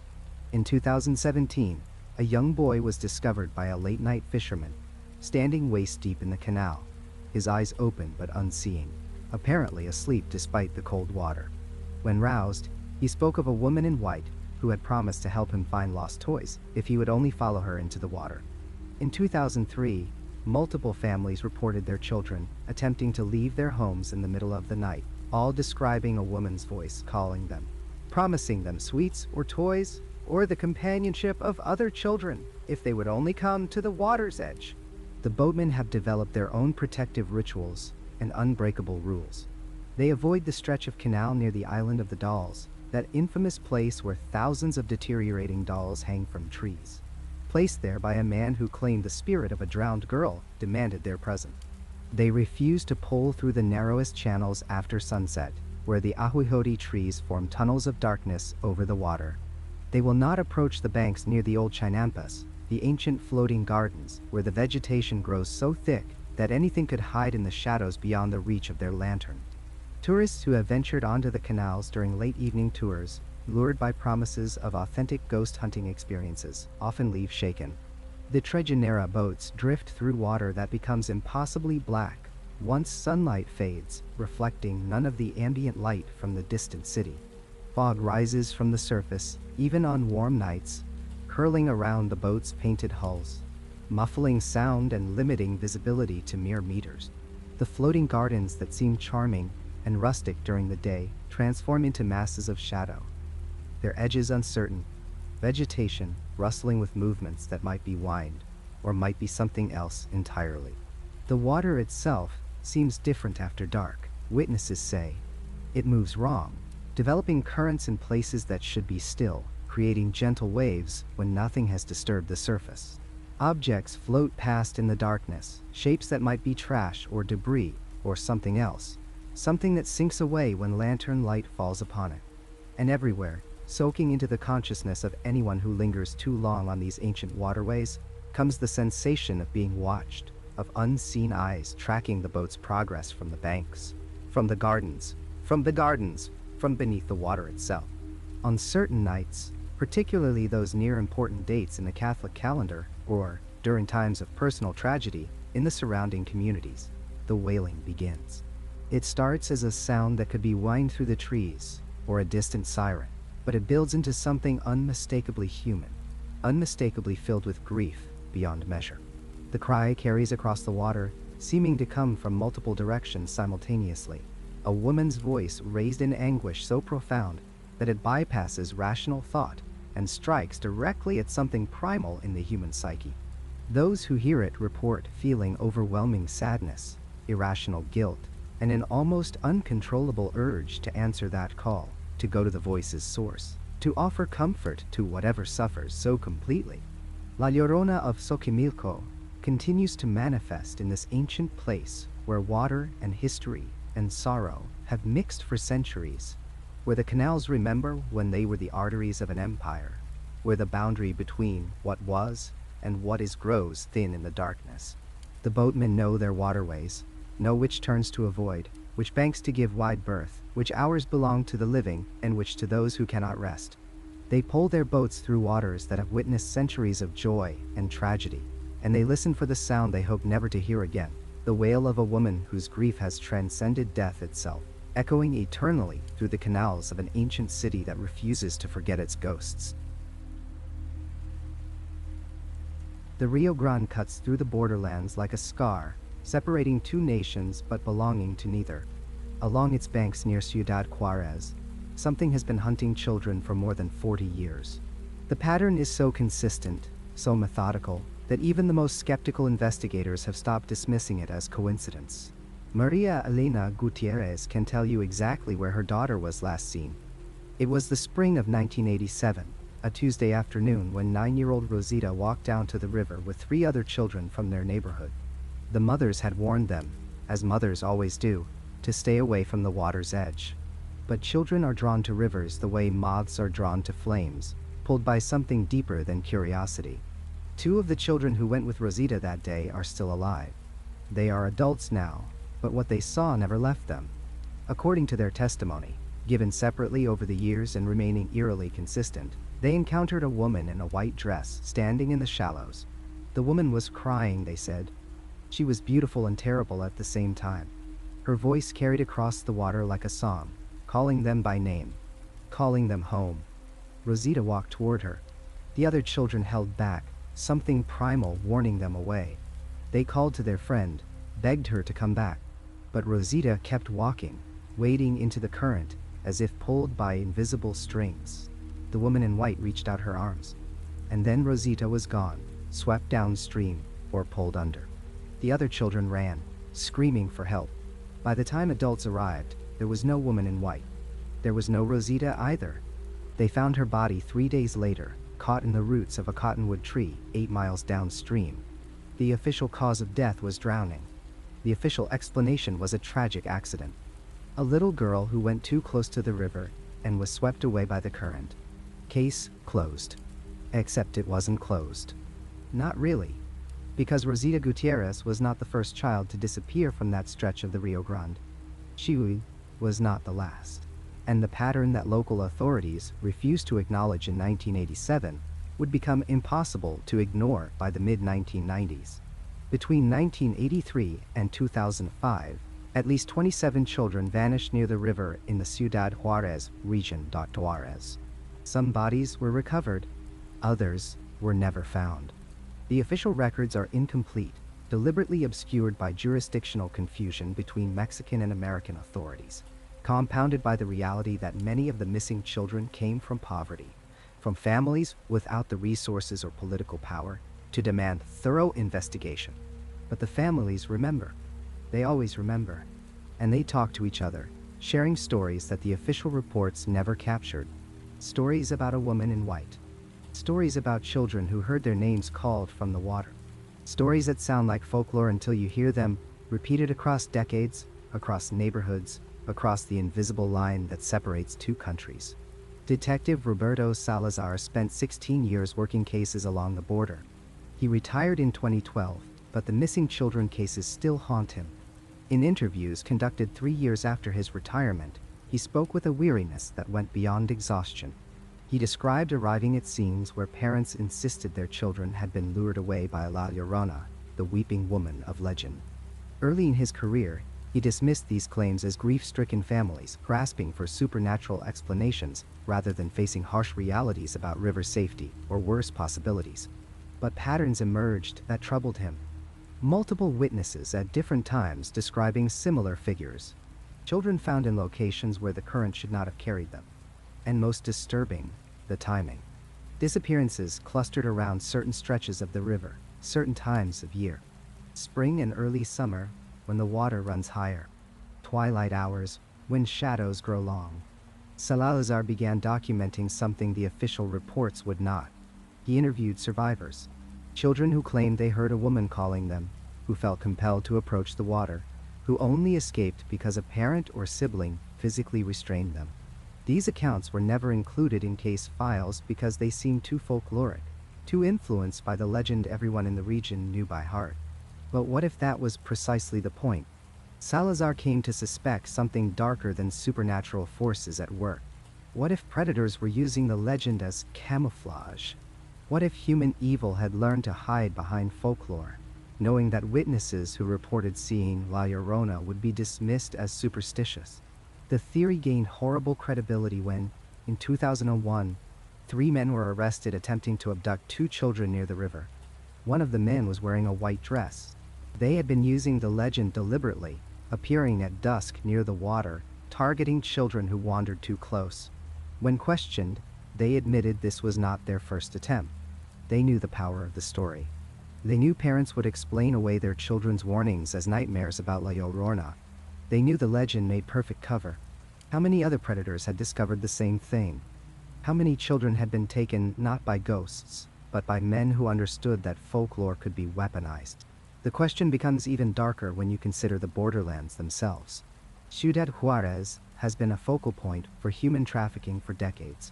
In 2017, a young boy was discovered by a late-night fisherman, standing waist-deep in the canal, his eyes open but unseeing, apparently asleep despite the cold water. When roused, he spoke of a woman in white who had promised to help him find lost toys if he would only follow her into the water. In 2003, multiple families reported their children attempting to leave their homes in the middle of the night, all describing a woman's voice calling them, promising them sweets or toys or the companionship of other children if they would only come to the water's edge. The boatmen have developed their own protective rituals and unbreakable rules. They avoid the stretch of canal near the Island of the Dolls, that infamous place where thousands of deteriorating dolls hang from trees, placed there by a man who claimed the spirit of a drowned girl demanded their presence. They refuse to pull through the narrowest channels after sunset, where the ahuejote trees form tunnels of darkness over the water. They will not approach the banks near the old chinampas, the ancient floating gardens where the vegetation grows so thick that anything could hide in the shadows beyond the reach of their lantern. Tourists who have ventured onto the canals during late evening tours, lured by promises of authentic ghost hunting experiences, often leave shaken. The Trejinera boats drift through water that becomes impossibly black once sunlight fades, reflecting none of the ambient light from the distant city. Fog rises from the surface, even on warm nights, curling around the boats' painted hulls, muffling sound and limiting visibility to mere meters. The floating gardens that seem charming and rustic during the day transform into masses of shadow, their edges uncertain, vegetation rustling with movements that might be wind, or might be something else entirely. The water itself seems different after dark, witnesses say. It moves wrong, developing currents in places that should be still, creating gentle waves when nothing has disturbed the surface. Objects float past in the darkness, shapes that might be trash or debris, or something else, something that sinks away when lantern light falls upon it. And everywhere, Soaking into the consciousness of anyone who lingers too long on these ancient waterways comes the sensation of being watched, of unseen eyes tracking the boat's progress from the banks, from the gardens, from beneath the water itself. On certain nights, particularly those near important dates in the Catholic calendar, or during times of personal tragedy in the surrounding communities, the wailing begins. It starts as a sound that could be whined through the trees, or a distant siren, but it builds into something unmistakably human, unmistakably filled with grief beyond measure. The cry carries across the water, seeming to come from multiple directions simultaneously, a woman's voice raised in anguish so profound that it bypasses rational thought and strikes directly at something primal in the human psyche. Those who hear it report feeling overwhelming sadness, irrational guilt, and an almost uncontrollable urge to answer that call, to go to the voice's source, to offer comfort to whatever suffers so completely. La Llorona of Xochimilco continues to manifest in this ancient place where water and history and sorrow have mixed for centuries, where the canals remember when they were the arteries of an empire, where the boundary between what was and what is grows thin in the darkness. The boatmen know their waterways, know which turns to avoid, which banks to give wide berth, which hours belong to the living and which to those who cannot rest. They pole their boats through waters that have witnessed centuries of joy and tragedy, and they listen for the sound they hope never to hear again, the wail of a woman whose grief has transcended death itself, echoing eternally through the canals of an ancient city that refuses to forget its ghosts. The Rio Grande cuts through the borderlands like a scar, separating two nations but belonging to neither. Along its banks near Ciudad Juarez, something has been hunting children for more than 40 years. The pattern is so consistent, so methodical, that even the most skeptical investigators have stopped dismissing it as coincidence. Maria Elena Gutierrez can tell you exactly where her daughter was last seen. It was the spring of 1987, a Tuesday afternoon when 9-year-old Rosita walked down to the river with 3 other children from their neighborhood. The mothers had warned them, as mothers always do, to stay away from the water's edge. But children are drawn to rivers the way moths are drawn to flames, pulled by something deeper than curiosity. 2 of the children who went with Rosita that day are still alive. They are adults now, but what they saw never left them. According to their testimony, given separately over the years and remaining eerily consistent, they encountered a woman in a white dress standing in the shallows. The woman was crying, they said. She was beautiful and terrible at the same time. Her voice carried across the water like a song, calling them by name, calling them home. Rosita walked toward her. The other children held back, something primal warning them away. They called to their friend, begged her to come back. But Rosita kept walking, wading into the current, as if pulled by invisible strings. The woman in white reached out her arms. And then Rosita was gone, swept downstream, or pulled under. The other children ran, screaming for help. By the time adults arrived, there was no woman in white. There was no Rosita either. They found her body 3 days later, caught in the roots of a cottonwood tree 8 miles downstream. The official cause of death was drowning. The official explanation was a tragic accident. A little girl who went too close to the river and was swept away by the current. Case closed. Except it wasn't closed. Not really. Because Rosita Gutierrez was not the first child to disappear from that stretch of the Rio Grande. She was not the last. And the pattern that local authorities refused to acknowledge in 1987 would become impossible to ignore by the mid-1990s. Between 1983 and 2005, at least 27 children vanished near the river in the Ciudad Juarez region. Juarez. Some bodies were recovered, others were never found. The official records are incomplete, deliberately obscured by jurisdictional confusion between Mexican and American authorities, compounded by the reality that many of the missing children came from poverty, from families without the resources or political power to demand thorough investigation. But the families remember. They always remember. And they talk to each other, sharing stories that the official reports never captured. Stories about a woman in white. Stories about children who heard their names called from the water. Stories that sound like folklore until you hear them repeated across decades, across neighborhoods, across the invisible line that separates 2 countries. Detective Roberto Salazar spent 16 years working cases along the border. He retired in 2012, but the missing children cases still haunt him. In interviews conducted 3 years after his retirement, he spoke with a weariness that went beyond exhaustion. He described arriving at scenes where parents insisted their children had been lured away by La Llorona, the weeping woman of legend. Early in his career, he dismissed these claims as grief-stricken families grasping for supernatural explanations rather than facing harsh realities about river safety or worse possibilities. But patterns emerged that troubled him. Multiple witnesses at different times describing similar figures. Children found in locations where the current should not have carried them. And most disturbing, the timing. Disappearances clustered around certain stretches of the river, certain times of year. Spring and early summer, when the water runs higher. Twilight hours, when shadows grow long. Salazar began documenting something the official reports would not. He interviewed survivors. Children who claimed they heard a woman calling them, who felt compelled to approach the water, who only escaped because a parent or sibling physically restrained them. These accounts were never included in case files because they seemed too folkloric, too influenced by the legend everyone in the region knew by heart. But what if that was precisely the point? Salazar came to suspect something darker than supernatural forces at work. What if predators were using the legend as camouflage? What if human evil had learned to hide behind folklore, knowing that witnesses who reported seeing La Llorona would be dismissed as superstitious? The theory gained horrible credibility when, in 2001, 3 men were arrested attempting to abduct 2 children near the river. One of the men was wearing a white dress. They had been using the legend deliberately, appearing at dusk near the water, targeting children who wandered too close. When questioned, they admitted this was not their first attempt. They knew the power of the story. They knew parents would explain away their children's warnings as nightmares about La Llorona. They knew the legend made perfect cover. How many other predators had discovered the same thing? How many children had been taken not by ghosts, but by men who understood that folklore could be weaponized? The question becomes even darker when you consider the borderlands themselves. Ciudad Juarez has been a focal point for human trafficking for decades.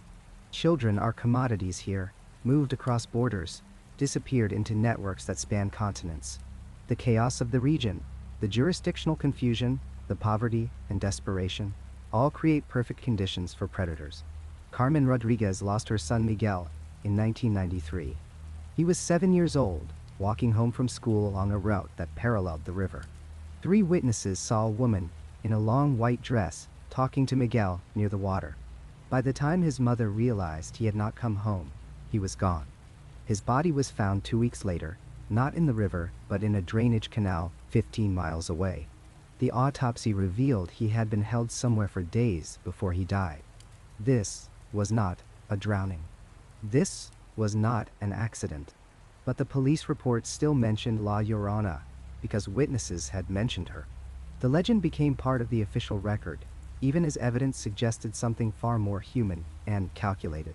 Children are commodities here, moved across borders, disappeared into networks that span continents. The chaos of the region, the jurisdictional confusion, the poverty and desperation, all create perfect conditions for predators. Carmen Rodriguez lost her son Miguel in 1993. He was 7 years old, walking home from school along a route that paralleled the river. 3 witnesses saw a woman in a long white dress talking to Miguel near the water. By the time his mother realized he had not come home, he was gone. His body was found 2 weeks later, not in the river, but in a drainage canal 15 miles away. The autopsy revealed he had been held somewhere for days before he died. This was not a drowning. This was not an accident. But the police report still mentioned La Llorona because witnesses had mentioned her. The legend became part of the official record, even as evidence suggested something far more human and calculated.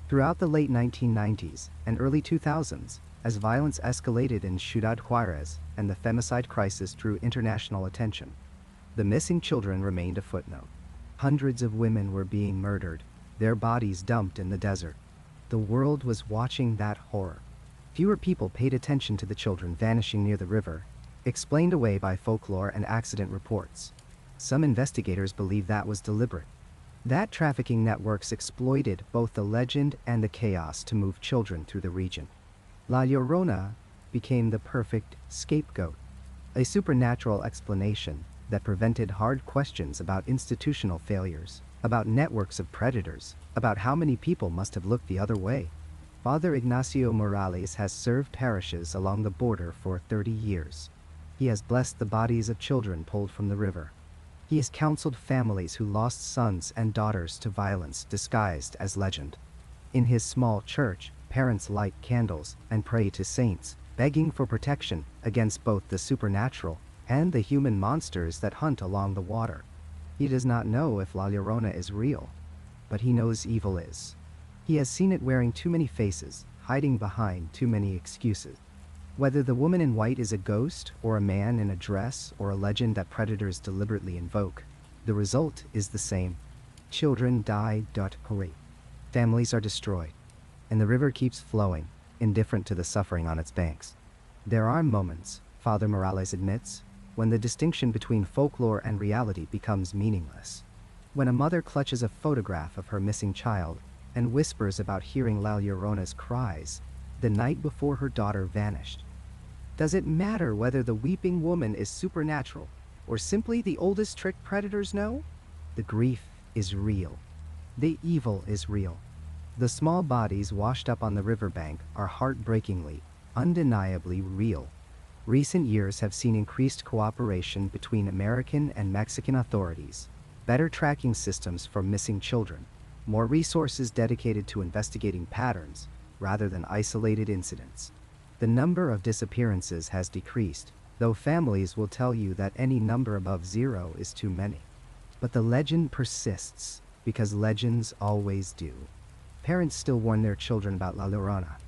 Throughout the late 1990s and early 2000s, as violence escalated in Ciudad Juarez and the femicide crisis drew international attention, the missing children remained a footnote. Hundreds of women were being murdered, their bodies dumped in the desert. The world was watching that horror. Fewer people paid attention to the children vanishing near the river, explained away by folklore and accident reports. Some investigators believe that was deliberate. That trafficking networks exploited both the legend and the chaos to move children through the region. La Llorona became the perfect scapegoat, a supernatural explanation that prevented hard questions about institutional failures, about networks of predators, about how many people must have looked the other way. Father Ignacio Morales has served parishes along the border for 30 years. He has blessed the bodies of children pulled from the river. He has counseled families who lost sons and daughters to violence disguised as legend. In his small church, parents light candles and pray to saints, begging for protection against both the supernatural and the human monsters that hunt along the water. He does not know if La Llorona is real, but he knows evil is. He has seen it wearing too many faces, hiding behind too many excuses. Whether the woman in white is a ghost, or a man in a dress, or a legend that predators deliberately invoke, the result is the same. Children die. Families are destroyed, and the river keeps flowing, indifferent to the suffering on its banks. There are moments, Father Morales admits, when the distinction between folklore and reality becomes meaningless. When a mother clutches a photograph of her missing child and whispers about hearing La Llorona's cries the night before her daughter vanished. Does it matter whether the weeping woman is supernatural or simply the oldest trick predators know? The grief is real. The evil is real. The small bodies washed up on the riverbank are heartbreakingly, undeniably real. Recent years have seen increased cooperation between American and Mexican authorities, better tracking systems for missing children, more resources dedicated to investigating patterns rather than isolated incidents. The number of disappearances has decreased, though families will tell you that any number above 0 is too many. But the legend persists, because legends always do. Parents still warn their children about La Llorona.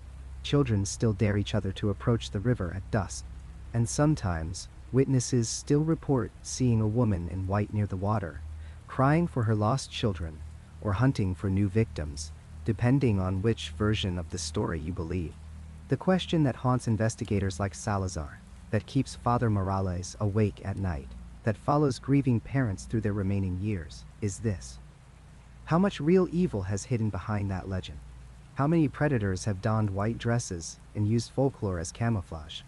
Children still dare each other to approach the river at dusk. And sometimes, witnesses still report seeing a woman in white near the water, crying for her lost children, or hunting for new victims, depending on which version of the story you believe. The question that haunts investigators like Salazar, that keeps Father Morales awake at night, that follows grieving parents through their remaining years, is this. How much real evil has hidden behind that legend? How many predators have donned white dresses and used folklore as camouflage?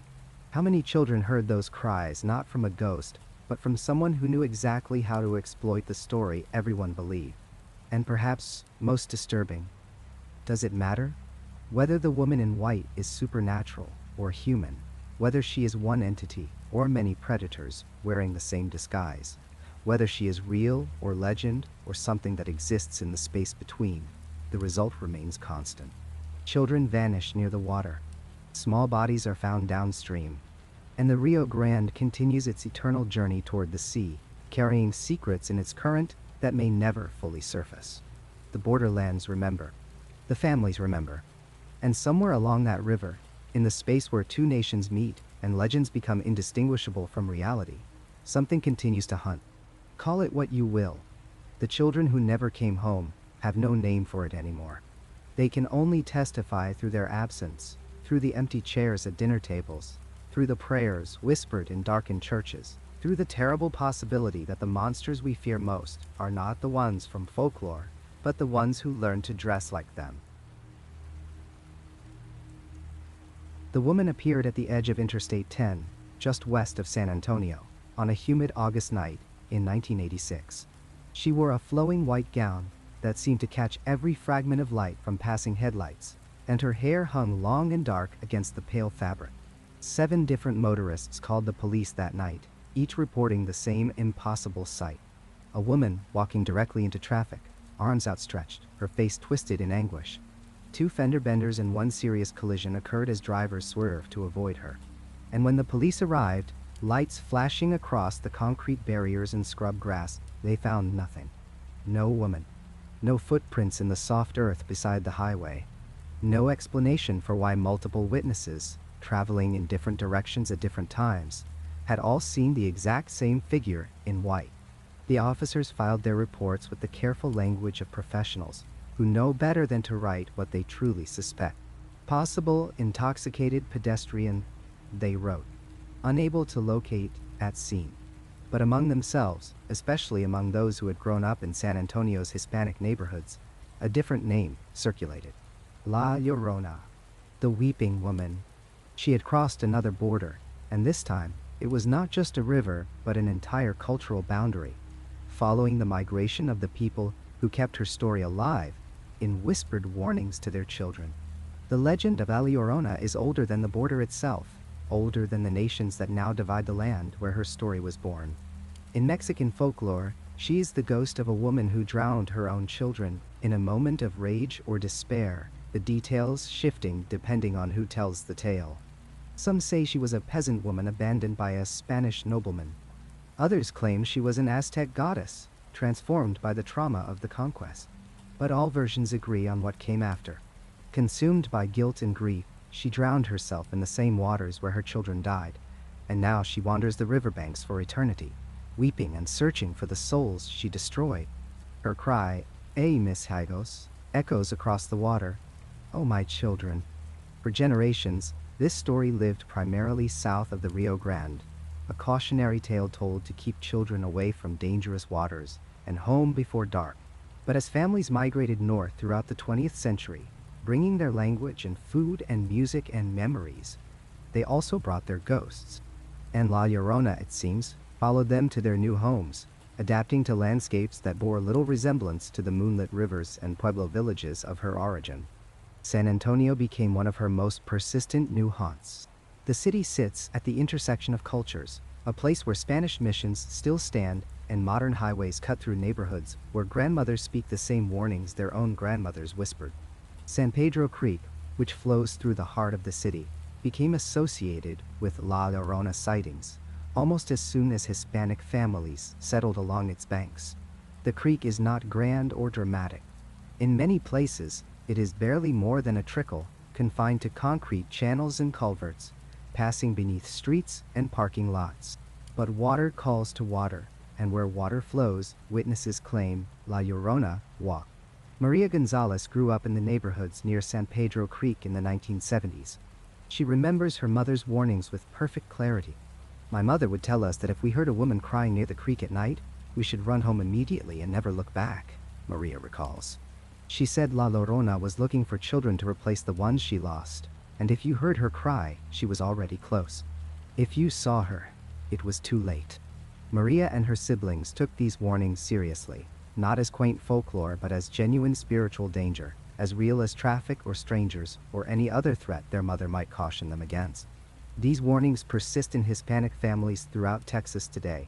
How many children heard those cries not from a ghost, but from someone who knew exactly how to exploit the story everyone believed? And perhaps most disturbing, does it matter? Whether the woman in white is supernatural or human, whether she is one entity or many predators wearing the same disguise, whether she is real or legend or something that exists in the space between, the result remains constant. Children vanish near the water. Small bodies are found downstream. And the Rio Grande continues its eternal journey toward the sea, carrying secrets in its current that may never fully surface. The borderlands remember. The families remember. And somewhere along that river, in the space where two nations meet and legends become indistinguishable from reality, something continues to hunt. Call it what you will. The children who never came home have no name for it anymore. They can only testify through their absence, through the empty chairs at dinner tables, through the prayers whispered in darkened churches, through the terrible possibility that the monsters we fear most are not the ones from folklore, but the ones who learn to dress like them. The woman appeared at the edge of Interstate 10, just west of San Antonio, on a humid August night in 1986. She wore a flowing white gown that seemed to catch every fragment of light from passing headlights, and her hair hung long and dark against the pale fabric. 7 different motorists called the police that night, each reporting the same impossible sight. A woman walking directly into traffic, arms outstretched, her face twisted in anguish. 2 fender benders and 1 serious collision occurred as drivers swerved to avoid her. And when the police arrived, lights flashing across the concrete barriers and scrub grass, they found nothing. No woman. No footprints in the soft earth beside the highway. No explanation for why multiple witnesses, traveling in different directions at different times, had all seen the exact same figure in white. The officers filed their reports with the careful language of professionals who know better than to write what they truly suspect. Possible intoxicated pedestrian, they wrote, unable to locate at scene. But among themselves, especially among those who had grown up in San Antonio's Hispanic neighborhoods, a different name circulated. La Llorona, the weeping woman. She had crossed another border, and this time, it was not just a river, but an entire cultural boundary, following the migration of the people who kept her story alive in whispered warnings to their children. The legend of La Llorona is older than the border itself, older than the nations that now divide the land where her story was born. In Mexican folklore, she is the ghost of a woman who drowned her own children in a moment of rage or despair, the details shifting depending on who tells the tale. Some say she was a peasant woman abandoned by a Spanish nobleman. Others claim she was an Aztec goddess, transformed by the trauma of the conquest. But all versions agree on what came after. Consumed by guilt and grief, she drowned herself in the same waters where her children died, and now she wanders the riverbanks for eternity, weeping and searching for the souls she destroyed. Her cry, "Ay mis hijos," echoes across the water. Oh, my children. For generations, this story lived primarily south of the Rio Grande, a cautionary tale told to keep children away from dangerous waters and home before dark. But as families migrated north throughout the 20th century, bringing their language and food and music and memories, they also brought their ghosts. And La Llorona, it seems, followed them to their new homes, adapting to landscapes that bore little resemblance to the moonlit rivers and pueblo villages of her origin. San Antonio became one of her most persistent new haunts. The city sits at the intersection of cultures, a place where Spanish missions still stand and modern highways cut through neighborhoods where grandmothers speak the same warnings their own grandmothers whispered. San Pedro Creek, which flows through the heart of the city, became associated with La Llorona sightings almost as soon as Hispanic families settled along its banks. The creek is not grand or dramatic. In many places, it is barely more than a trickle, confined to concrete channels and culverts, passing beneath streets and parking lots. But water calls to water, and where water flows, witnesses claim La Llorona walked. Maria Gonzalez grew up in the neighborhoods near San Pedro Creek in the 1970s. She remembers her mother's warnings with perfect clarity. My mother would tell us that if we heard a woman crying near the creek at night, we should run home immediately and never look back, Maria recalls. She said La Llorona was looking for children to replace the ones she lost, and if you heard her cry, she was already close. If you saw her, it was too late. Maria and her siblings took these warnings seriously, not as quaint folklore but as genuine spiritual danger, as real as traffic or strangers or any other threat their mother might caution them against. These warnings persist in Hispanic families throughout Texas today.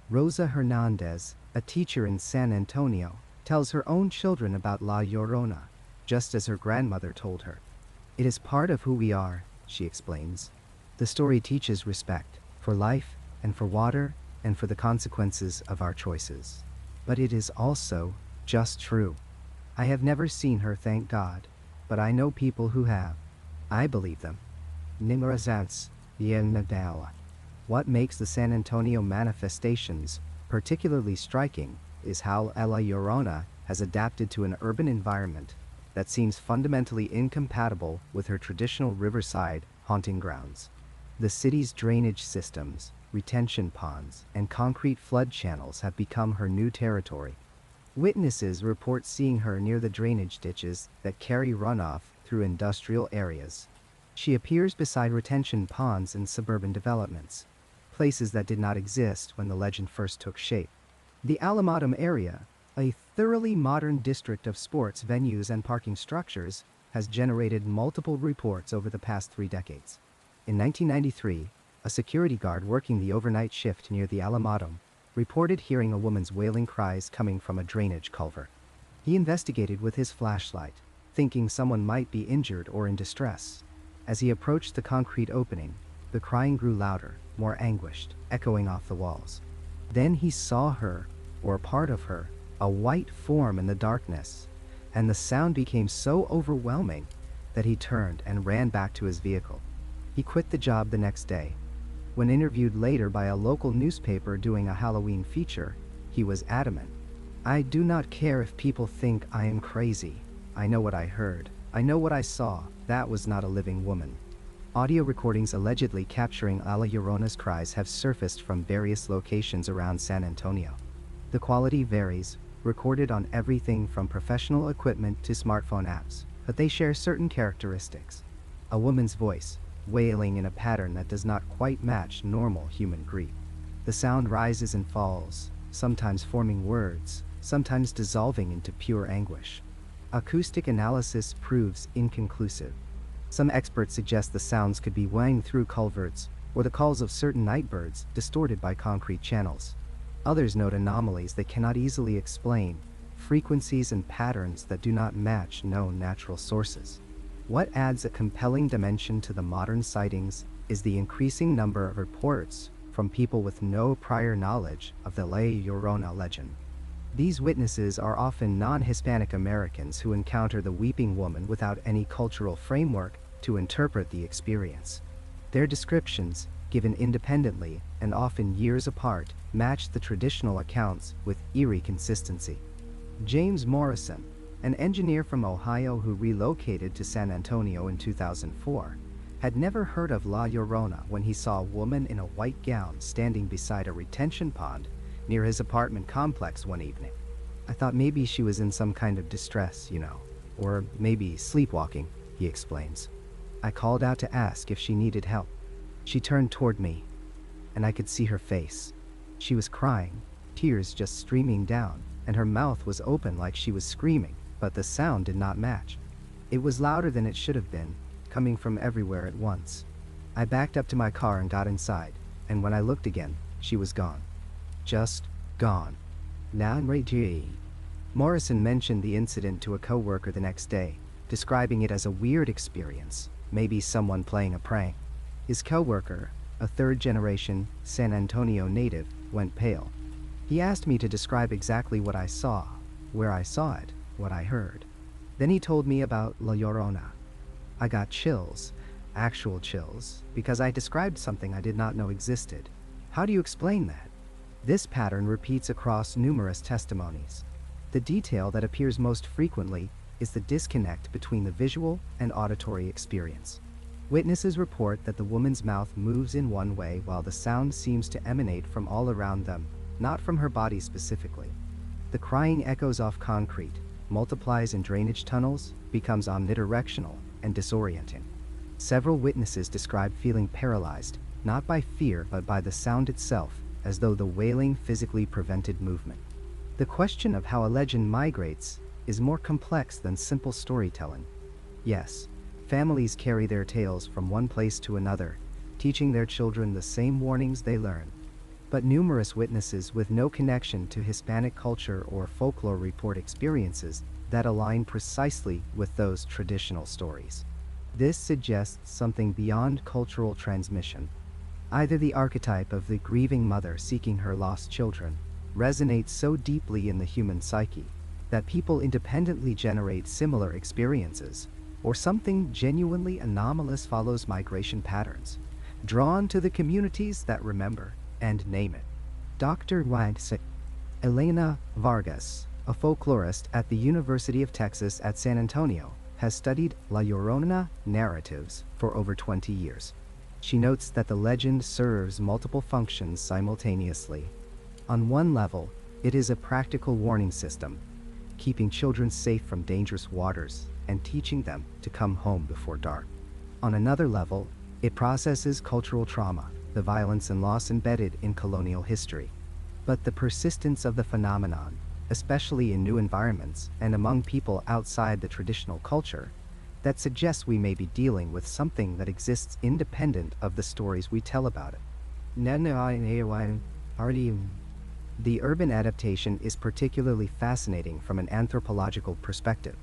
Rosa Hernandez, a teacher in San Antonio, tells her own children about La Llorona, just as her grandmother told her. It is part of who we are, she explains. The story teaches respect for life and for water and for the consequences of our choices. But it is also just true. I have never seen her, thank God, but I know people who have. I believe them. Nimrazats, Nadala. What makes the San Antonio manifestations particularly striking is how La Llorona has adapted to an urban environment that seems fundamentally incompatible with her traditional riverside haunting grounds. The city's drainage systems, retention ponds, and concrete flood channels have become her new territory. Witnesses report seeing her near the drainage ditches that carry runoff through industrial areas. She appears beside retention ponds in suburban developments, places that did not exist when the legend first took shape. The Alamotum area, a thoroughly modern district of sports venues and parking structures, has generated multiple reports over the past 3 decades. In 1993, a security guard working the overnight shift near the Alamotum reported hearing a woman's wailing cries coming from a drainage culvert. He investigated with his flashlight, thinking someone might be injured or in distress. As he approached the concrete opening, the crying grew louder, more anguished, echoing off the walls. Then he saw her, or part of her, a white form in the darkness, and the sound became so overwhelming that he turned and ran back to his vehicle. He quit the job the next day. When interviewed later by a local newspaper doing a Halloween feature, he was adamant. "I do not care if people think I am crazy. I know what I heard. I know what I saw. That was not a living woman." Audio recordings allegedly capturing La Llorona's cries have surfaced from various locations around San Antonio. The quality varies, recorded on everything from professional equipment to smartphone apps, but they share certain characteristics. A woman's voice, wailing in a pattern that does not quite match normal human grief. The sound rises and falls, sometimes forming words, sometimes dissolving into pure anguish. Acoustic analysis proves inconclusive. Some experts suggest the sounds could be weighing through culverts or the calls of certain night birds distorted by concrete channels. Others note anomalies they cannot easily explain, frequencies and patterns that do not match known natural sources. What adds a compelling dimension to the modern sightings is the increasing number of reports from people with no prior knowledge of the La Llorona legend. These witnesses are often non-Hispanic Americans who encounter the weeping woman without any cultural framework to interpret the experience. Their descriptions, given independently and often years apart, match the traditional accounts with eerie consistency. James Morrison, An engineer from Ohio who relocated to San Antonio in 2004 had never heard of La Llorona when he saw a woman in a white gown standing beside a retention pond near his apartment complex one evening. I thought maybe she was in some kind of distress, or maybe sleepwalking, he explains. I called out to ask if she needed help. She turned toward me, and I could see her face. She was crying, tears just streaming down, and her mouth was open like she was screaming, but the sound did not match. It was louder than it should have been, coming from everywhere at once. I backed up to my car and got inside, and when I looked again, she was gone. Just gone. Morrison mentioned the incident to a coworker the next day, describing it as a weird experience, maybe someone playing a prank. His coworker, a third-generation San Antonio native, went pale. He asked me to describe exactly what I saw, where I saw it, what I heard. Then he told me about La Llorona. I got chills, actual chills, because I described something I did not know existed. How do you explain that? This pattern repeats across numerous testimonies. The detail that appears most frequently is the disconnect between the visual and auditory experience. Witnesses report that the woman's mouth moves in one way while the sound seems to emanate from all around them, not from her body specifically. The crying echoes off concrete, multiplies in drainage tunnels, becomes omnidirectional and disorienting. Several witnesses described feeling paralyzed, not by fear but by the sound itself, as though the wailing physically prevented movement. The question of how a legend migrates is more complex than simple storytelling. Yes, families carry their tales from one place to another, teaching their children the same warnings they learn. But numerous witnesses with no connection to Hispanic culture or folklore report experiences that align precisely with those traditional stories. This suggests something beyond cultural transmission. Either the archetype of the grieving mother seeking her lost children resonates so deeply in the human psyche that people independently generate similar experiences, or something genuinely anomalous follows migration patterns, drawn to the communities that remember and name it. Dr. Elena Vargas, a folklorist at the University of Texas at San Antonio, has studied La Llorona narratives for over 20 years. She notes that the legend serves multiple functions simultaneously. On one level, it is a practical warning system, keeping children safe from dangerous waters and teaching them to come home before dark. On another level, it processes cultural trauma, the violence and loss embedded in colonial history. But the persistence of the phenomenon, especially in new environments and among people outside the traditional culture, that suggests we may be dealing with something that exists independent of the stories we tell about it. The urban adaptation is particularly fascinating from an anthropological perspective.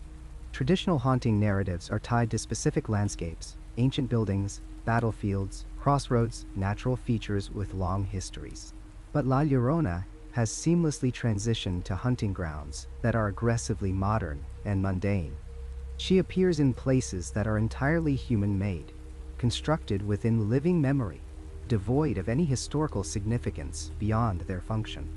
Traditional haunting narratives are tied to specific landscapes, ancient buildings, battlefields, crossroads, natural features with long histories. But La Llorona has seamlessly transitioned to hunting grounds that are aggressively modern and mundane. She appears in places that are entirely human-made, constructed within living memory, devoid of any historical significance beyond their function.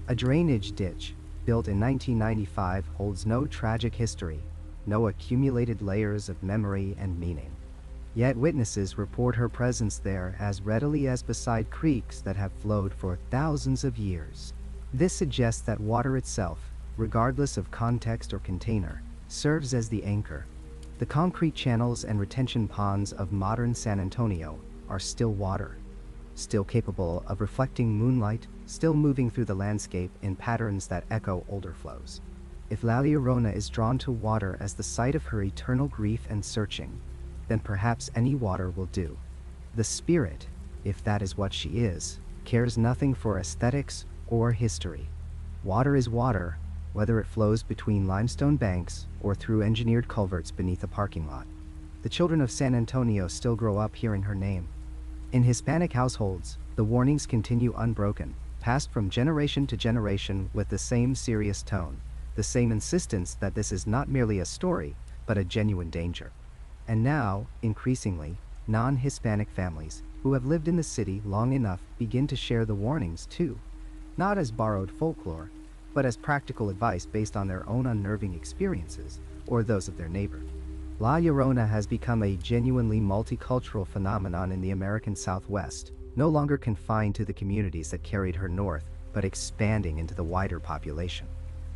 A drainage ditch, built in 1995, holds no tragic history, no accumulated layers of memory and meaning. Yet witnesses report her presence there as readily as beside creeks that have flowed for thousands of years. This suggests that water itself, regardless of context or container, serves as the anchor. The concrete channels and retention ponds of modern San Antonio are still water, still capable of reflecting moonlight, still moving through the landscape in patterns that echo older flows. If La Llorona is drawn to water as the site of her eternal grief and searching, then perhaps any water will do. The spirit, if that is what she is, cares nothing for aesthetics or history. Water is water, whether it flows between limestone banks or through engineered culverts beneath a parking lot. The children of San Antonio still grow up hearing her name. In Hispanic households, the warnings continue unbroken, passed from generation to generation with the same serious tone, the same insistence that this is not merely a story, but a genuine danger. And now, increasingly, non-Hispanic families who have lived in the city long enough begin to share the warnings too, not as borrowed folklore, but as practical advice based on their own unnerving experiences or those of their neighbor. La Llorona has become a genuinely multicultural phenomenon in the American Southwest, no longer confined to the communities that carried her north, but expanding into the wider population.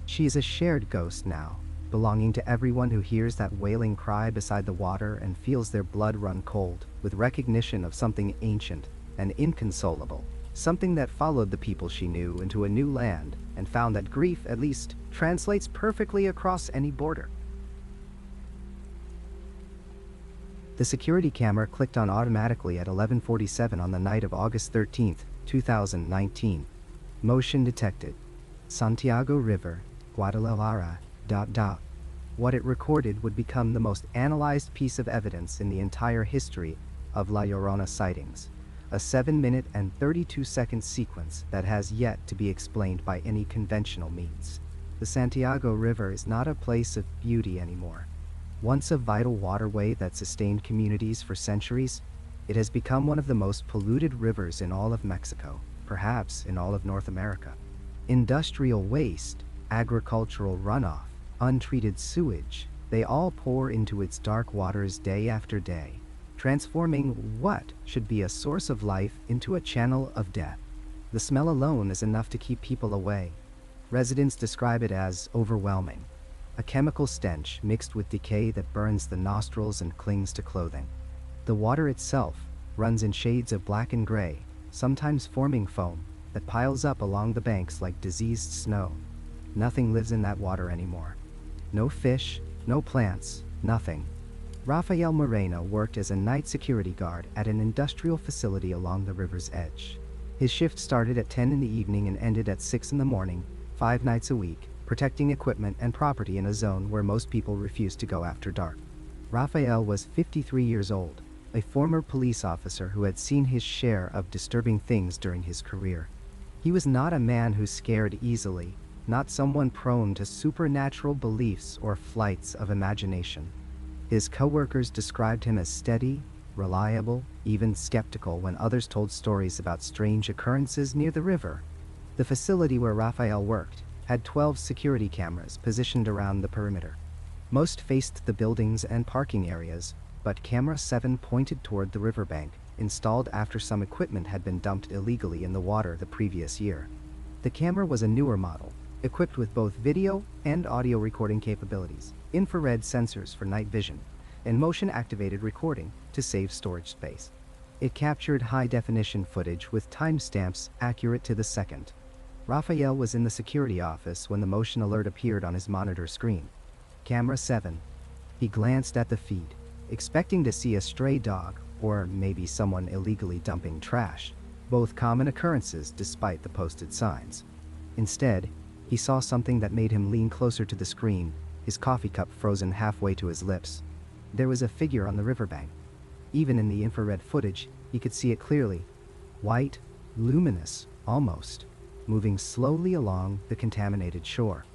She is a shared ghost now, belonging to everyone who hears that wailing cry beside the water and feels their blood run cold, with recognition of something ancient and inconsolable, something that followed the people she knew into a new land and found that grief, at least, translates perfectly across any border. The security camera clicked on automatically at 11:47 on the night of August 13, 2019. Motion detected. Santiago River, Guadalajara, ... What it recorded would become the most analyzed piece of evidence in the entire history of La Llorona sightings. A 7-minute and 32-second sequence that has yet to be explained by any conventional means. The Santiago River is not a place of beauty anymore. Once a vital waterway that sustained communities for centuries, it has become one of the most polluted rivers in all of Mexico, perhaps in all of North America. Industrial waste, agricultural runoff, untreated sewage, they all pour into its dark waters day after day, transforming what should be a source of life into a channel of death. The smell alone is enough to keep people away. Residents describe it as overwhelming. A chemical stench mixed with decay that burns the nostrils and clings to clothing. The water itself runs in shades of black and gray, sometimes forming foam that piles up along the banks like diseased snow. Nothing lives in that water anymore. No fish, no plants, nothing. Rafael Moreno worked as a night security guard at an industrial facility along the river's edge. His shift started at 10 in the evening and ended at 6 in the morning, 5 nights a week, protecting equipment and property in a zone where most people refused to go after dark. Rafael was 53 years old, a former police officer who had seen his share of disturbing things during his career. He was not a man who scared easily, not someone prone to supernatural beliefs or flights of imagination. His co-workers described him as steady, reliable, even skeptical when others told stories about strange occurrences near the river. The facility where Rafael worked had 12 security cameras positioned around the perimeter. Most faced the buildings and parking areas, but camera 7 pointed toward the riverbank, installed after some equipment had been dumped illegally in the water the previous year. The camera was a newer model, equipped with both video and audio recording capabilities, infrared sensors for night vision, and motion-activated recording to save storage space. It captured high-definition footage with timestamps accurate to the second. Rafael was in the security office when the motion alert appeared on his monitor screen. Camera 7. He glanced at the feed, expecting to see a stray dog or maybe someone illegally dumping trash, both common occurrences despite the posted signs. Instead, he saw something that made him lean closer to the screen, his coffee cup frozen halfway to his lips. There was a figure on the riverbank. Even in the infrared footage, he could see it clearly. White, luminous, almost, moving slowly along the contaminated shore.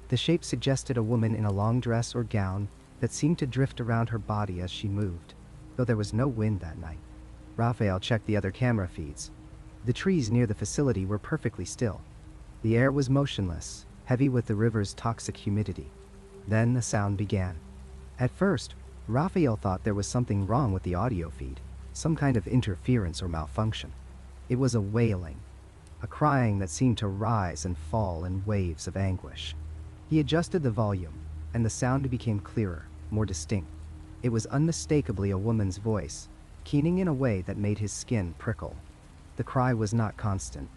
The shape suggested a woman in a long dress or gown that seemed to drift around her body as she moved, though there was no wind that night. Rafael checked the other camera feeds. The trees near the facility were perfectly still. The air was motionless, heavy with the river's toxic humidity. Then the sound began. At first, Rafael thought there was something wrong with the audio feed, some kind of interference or malfunction. It was a wailing, a crying that seemed to rise and fall in waves of anguish. He adjusted the volume, and the sound became clearer, more distinct. It was unmistakably a woman's voice, keening in a way that made his skin prickle. The cry was not constant.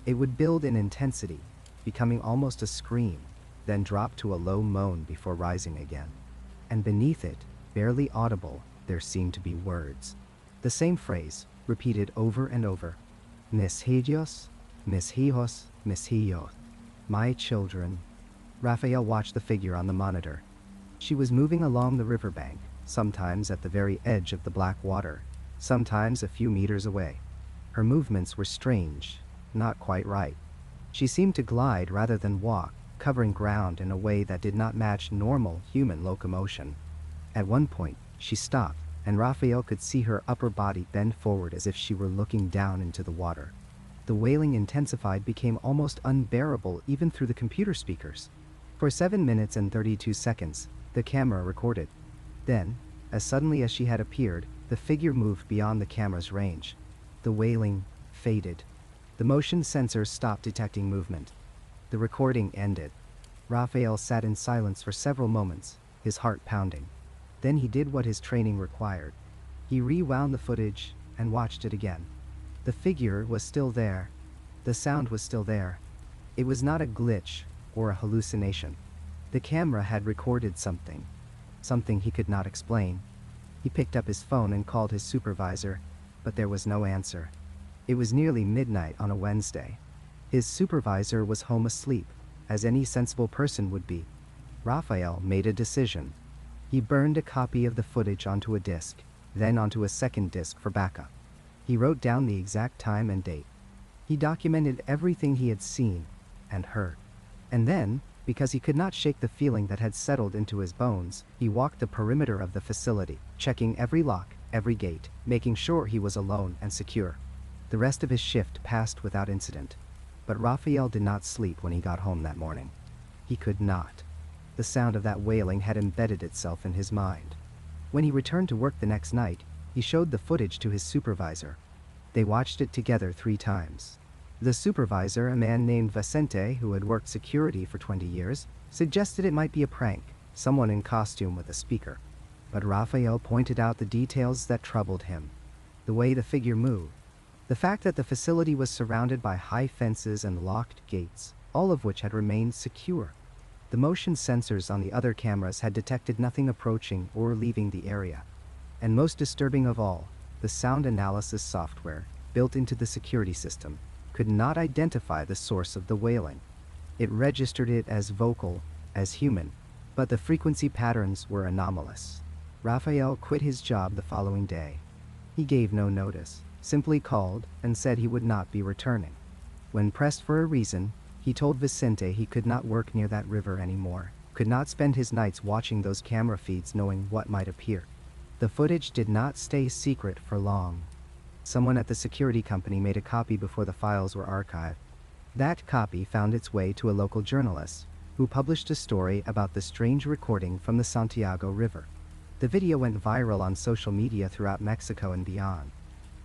It would build in intensity, becoming almost a scream, then drop to a low moan before rising again. And beneath it, barely audible, there seemed to be words. The same phrase, repeated over and over. Mis hijos, mis hijos, mis hijos. My children. Rafael watched the figure on the monitor. She was moving along the riverbank, sometimes at the very edge of the black water, sometimes a few meters away. Her movements were strange, not quite right. She seemed to glide rather than walk, covering ground in a way that did not match normal human locomotion. At one point, she stopped, and Rafael could see her upper body bend forward as if she were looking down into the water. The wailing intensified, became almost unbearable even through the computer speakers. For 7 minutes and 32 seconds, the camera recorded. Then, as suddenly as she had appeared, the figure moved beyond the camera's range. The wailing faded. The motion sensors stopped detecting movement. The recording ended. Raphael sat in silence for several moments, his heart pounding. Then he did what his training required. He rewound the footage and watched it again. The figure was still there. The sound was still there. It was not a glitch or a hallucination. The camera had recorded something. Something he could not explain. He picked up his phone and called his supervisor, but there was no answer. It was nearly midnight on a Wednesday. His supervisor was home asleep, as any sensible person would be. Raphael made a decision. He burned a copy of the footage onto a disk, then onto a second disk for backup. He wrote down the exact time and date. He documented everything he had seen and heard. And then, because he could not shake the feeling that had settled into his bones, he walked the perimeter of the facility, checking every lock, every gate, making sure he was alone and secure. The rest of his shift passed without incident. But Raphael did not sleep when he got home that morning. He could not. The sound of that wailing had embedded itself in his mind. When he returned to work the next night, he showed the footage to his supervisor. They watched it together 3 times. The supervisor, a man named Vicente who had worked security for 20 years, suggested it might be a prank, someone in costume with a speaker. But Raphael pointed out the details that troubled him. The way the figure moved. The fact that the facility was surrounded by high fences and locked gates, all of which had remained secure. The motion sensors on the other cameras had detected nothing approaching or leaving the area. And most disturbing of all, the sound analysis software, built into the security system, could not identify the source of the wailing. It registered it as vocal, as human, but the frequency patterns were anomalous. Raphael quit his job the following day. He gave no notice, simply called and said he would not be returning. When pressed for a reason, he told Vicente he could not work near that river anymore, could not spend his nights watching those camera feeds knowing what might appear. The footage did not stay secret for long. Someone at the security company made a copy before the files were archived. That copy found its way to a local journalist, who published a story about the strange recording from the Santiago River. The video went viral on social media throughout Mexico and beyond.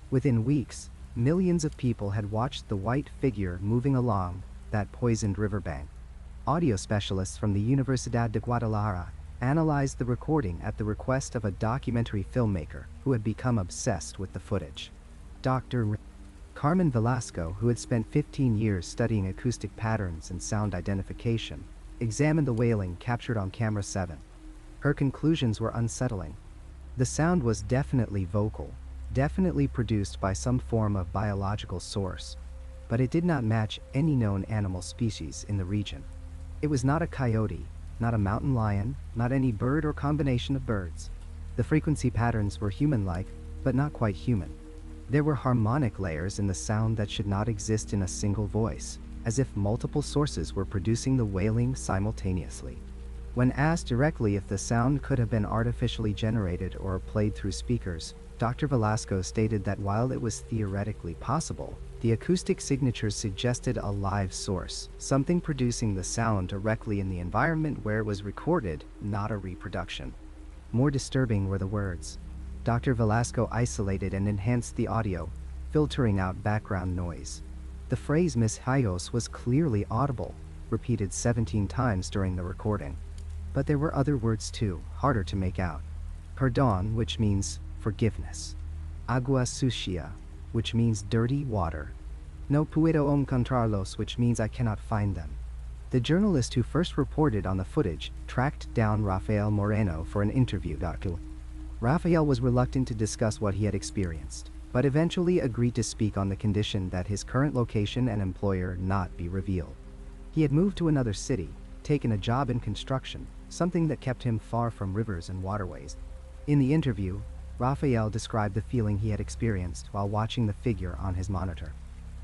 Within weeks, millions of people had watched the white figure moving along that poisoned riverbank. Audio specialists from the Universidad de Guadalajara analyzed the recording at the request of a documentary filmmaker who had become obsessed with the footage. Dr. Carmen Velasco, who had spent 15 years studying acoustic patterns and sound identification, examined the wailing captured on camera 7. Her conclusions were unsettling. The sound was definitely vocal, definitely produced by some form of biological source, but it did not match any known animal species in the region. It was not a coyote, not a mountain lion, not any bird or combination of birds. The frequency patterns were human-like, but not quite human. There were harmonic layers in the sound that should not exist in a single voice, as if multiple sources were producing the wailing simultaneously. When asked directly if the sound could have been artificially generated or played through speakers, Dr. Velasco stated that while it was theoretically possible, the acoustic signatures suggested a live source, something producing the sound directly in the environment where it was recorded, not a reproduction. More disturbing were the words. Dr. Velasco isolated and enhanced the audio, filtering out background noise. The phrase "Mis Hijos" was clearly audible, repeated 17 times during the recording. But there were other words too, harder to make out. Perdón, which means forgiveness. Agua sucia, which means dirty water. No puedo encontrarlos, which means I cannot find them. The journalist who first reported on the footage tracked down Rafael Moreno for an interview. Rafael was reluctant to discuss what he had experienced, but eventually agreed to speak on the condition that his current location and employer not be revealed. He had moved to another city, taken a job in construction, something that kept him far from rivers and waterways. In the interview, Rafael described the feeling he had experienced while watching the figure on his monitor.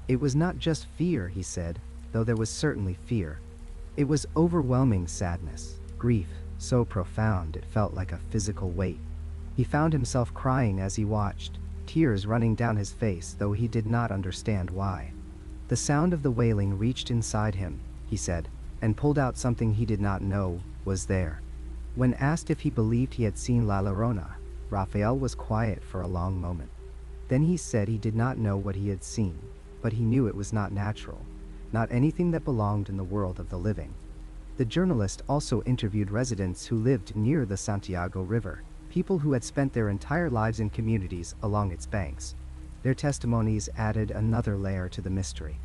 It was not just fear, he said, though there was certainly fear. It was overwhelming sadness, grief, so profound it felt like a physical weight. He found himself crying as he watched, tears running down his face, though he did not understand why. The sound of the wailing reached inside him, he said, and pulled out something he did not know was there. When asked if he believed he had seen La Llorona, Raphael was quiet for a long moment. Then he said he did not know what he had seen, but he knew it was not natural, not anything that belonged in the world of the living. The journalist also interviewed residents who lived near the Santiago River, people who had spent their entire lives in communities along its banks. Their testimonies added another layer to the mystery.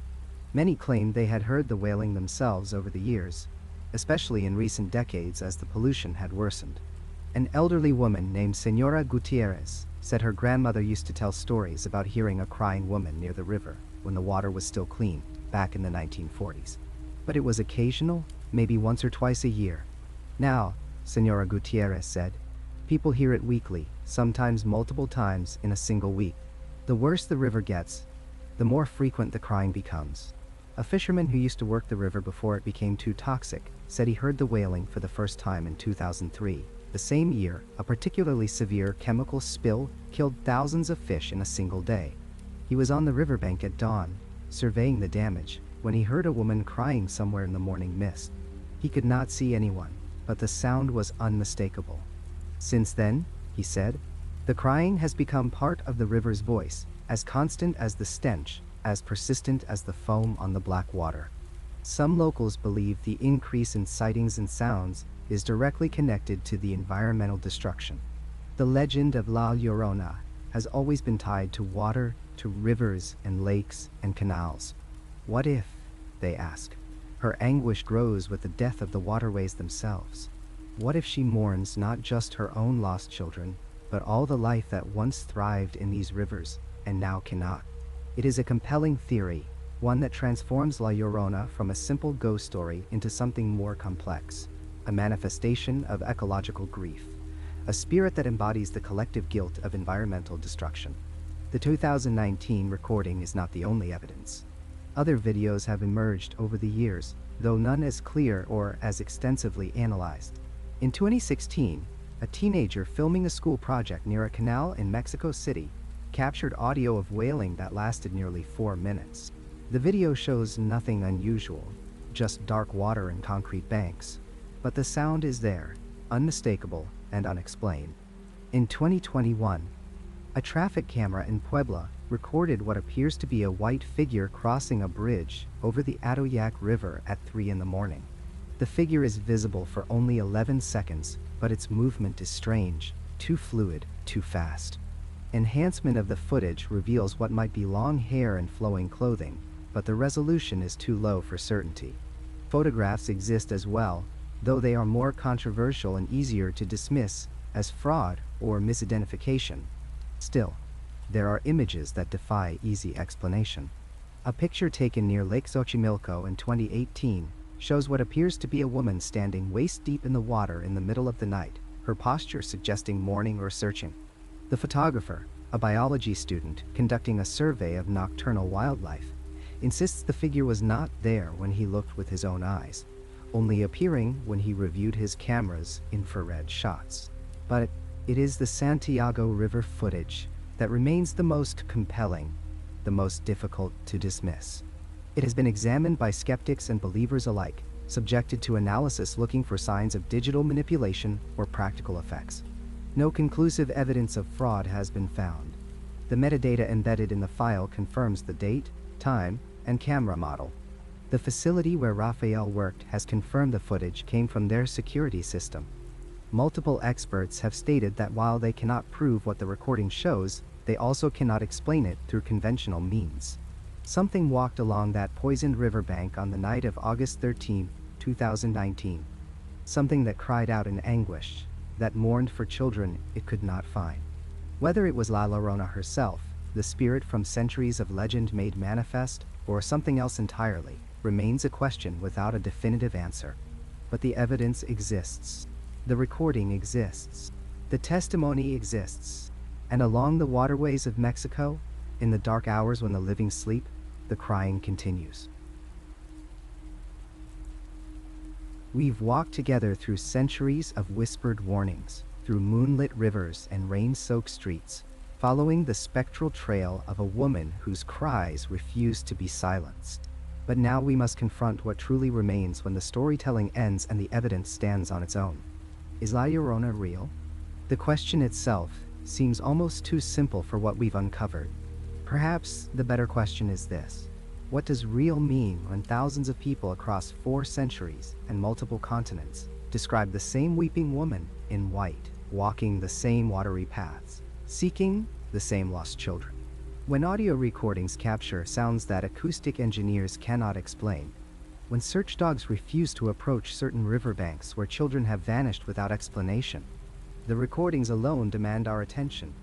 Many claimed they had heard the wailing themselves over the years, especially in recent decades as the pollution had worsened. An elderly woman named Senora Gutierrez said her grandmother used to tell stories about hearing a crying woman near the river when the water was still clean, back in the 1940s. But it was occasional, maybe once or twice a year. Now, Senora Gutierrez said, people hear it weekly, sometimes multiple times in a single week. The worse the river gets, the more frequent the crying becomes. A fisherman who used to work the river before it became too toxic said he heard the wailing for the first time in 2003. The same year, a particularly severe chemical spill killed thousands of fish in a single day. He was on the riverbank at dawn, surveying the damage, when he heard a woman crying somewhere in the morning mist. He could not see anyone, but the sound was unmistakable. Since then, he said, the crying has become part of the river's voice, as constant as the stench, as persistent as the foam on the black water. Some locals believe the increase in sightings and sounds is directly connected to the environmental destruction. The legend of La Llorona has always been tied to water, to rivers and lakes and canals. What if, they ask, her anguish grows with the death of the waterways themselves? What if she mourns not just her own lost children, but all the life that once thrived in these rivers and now cannot? It is a compelling theory, one that transforms La Llorona from a simple ghost story into something more complex, a manifestation of ecological grief, a spirit that embodies the collective guilt of environmental destruction. The 2019 recording is not the only evidence. Other videos have emerged over the years, though none as clear or as extensively analyzed. In 2016, a teenager filming a school project near a canal in Mexico City captured audio of wailing that lasted nearly 4 minutes. The video shows nothing unusual, just dark water and concrete banks. But the sound is there, unmistakable and unexplained. In 2021, a traffic camera in Puebla recorded what appears to be a white figure crossing a bridge over the Atoyac River at 3 in the morning. The figure is visible for only 11 seconds, but its movement is strange, too fluid, too fast. Enhancement of the footage reveals what might be long hair and flowing clothing, but the resolution is too low for certainty. Photographs exist as well, though they are more controversial and easier to dismiss as fraud or misidentification. Still, there are images that defy easy explanation. A picture taken near Lake Xochimilco in 2018 shows what appears to be a woman standing waist-deep in the water in the middle of the night, her posture suggesting mourning or searching. The photographer, a biology student conducting a survey of nocturnal wildlife, insists the figure was not there when he looked with his own eyes, only appearing when he reviewed his camera's infrared shots. But it is the Santiago River footage that remains the most compelling, the most difficult to dismiss. It has been examined by skeptics and believers alike, subjected to analysis looking for signs of digital manipulation or practical effects. No conclusive evidence of fraud has been found. The metadata embedded in the file confirms the date, time, and camera model. The facility where Raphael worked has confirmed the footage came from their security system. Multiple experts have stated that while they cannot prove what the recording shows, they also cannot explain it through conventional means. Something walked along that poisoned riverbank on the night of August 13, 2019. Something that cried out in anguish, that mourned for children it could not find. Whether it was La Llorona herself, the spirit from centuries of legend made manifest, or something else entirely, remains a question without a definitive answer. But the evidence exists. The recording exists. The testimony exists. And along the waterways of Mexico, in the dark hours when the living sleep, the crying continues. We've walked together through centuries of whispered warnings, through moonlit rivers and rain-soaked streets, following the spectral trail of a woman whose cries refuse to be silenced. But now we must confront what truly remains when the storytelling ends and the evidence stands on its own. Is La Llorona real? The question itself seems almost too simple for what we've uncovered. Perhaps the better question is this: what does real mean when thousands of people across 4 centuries and multiple continents describe the same weeping woman in white, walking the same watery paths, seeking the same lost children? When audio recordings capture sounds that acoustic engineers cannot explain, when search dogs refuse to approach certain riverbanks where children have vanished without explanation, the recordings alone demand our attention.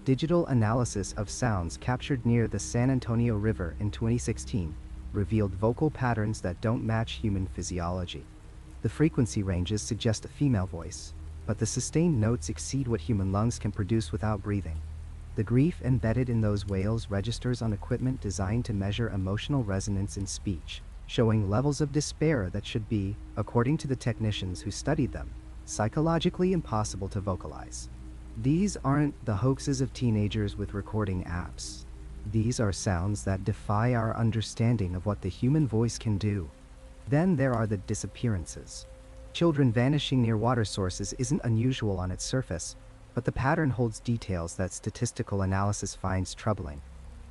Digital analysis of sounds captured near the San Antonio River in 2016 revealed vocal patterns that don't match human physiology. The frequency ranges suggest a female voice, but the sustained notes exceed what human lungs can produce without breathing. The grief embedded in those wails registers on equipment designed to measure emotional resonance in speech, showing levels of despair that should be, according to the technicians who studied them, psychologically impossible to vocalize. These aren't the hoaxes of teenagers with recording apps. These are sounds that defy our understanding of what the human voice can do. Then there are the disappearances. Children vanishing near water sources isn't unusual on its surface, but the pattern holds details that statistical analysis finds troubling.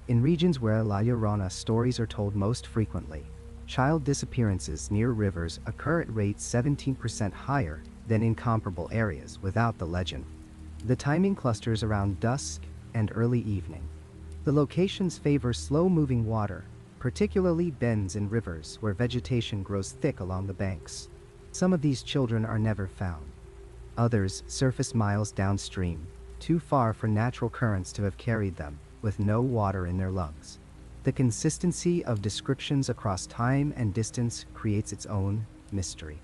In regions where La Llorona stories are told most frequently, child disappearances near rivers occur at rates 17% higher than in comparable areas without the legend. The timing clusters around dusk and early evening. The locations favor slow-moving water, particularly bends in rivers where vegetation grows thick along the banks. Some of these children are never found. Others surface miles downstream, too far for natural currents to have carried them, with no water in their lungs. The consistency of descriptions across time and distance creates its own mystery.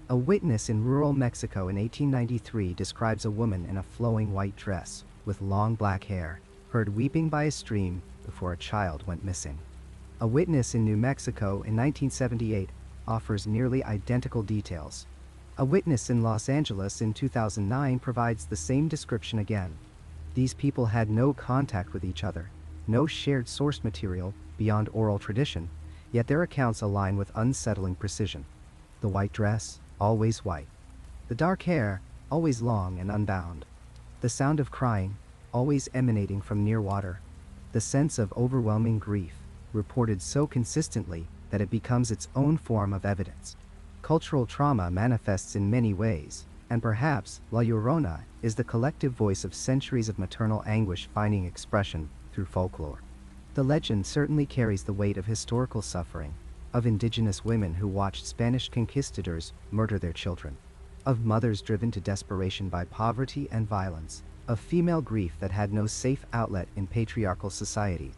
A witness in rural Mexico in 1893 describes a woman in a flowing white dress, with long black hair, heard weeping by a stream before a child went missing. A witness in New Mexico in 1978 offers nearly identical details. A witness in Los Angeles in 2009 provides the same description again. These people had no contact with each other, no shared source material beyond oral tradition, yet their accounts align with unsettling precision. The white dress, always white. The dark hair, always long and unbound. The sound of crying, always emanating from near water. The sense of overwhelming grief, reported so consistently that it becomes its own form of evidence. Cultural trauma manifests in many ways, and perhaps La Llorona is the collective voice of centuries of maternal anguish finding expression through folklore. The legend certainly carries the weight of historical suffering, of indigenous women who watched Spanish conquistadors murder their children, of mothers driven to desperation by poverty and violence, of female grief that had no safe outlet in patriarchal society.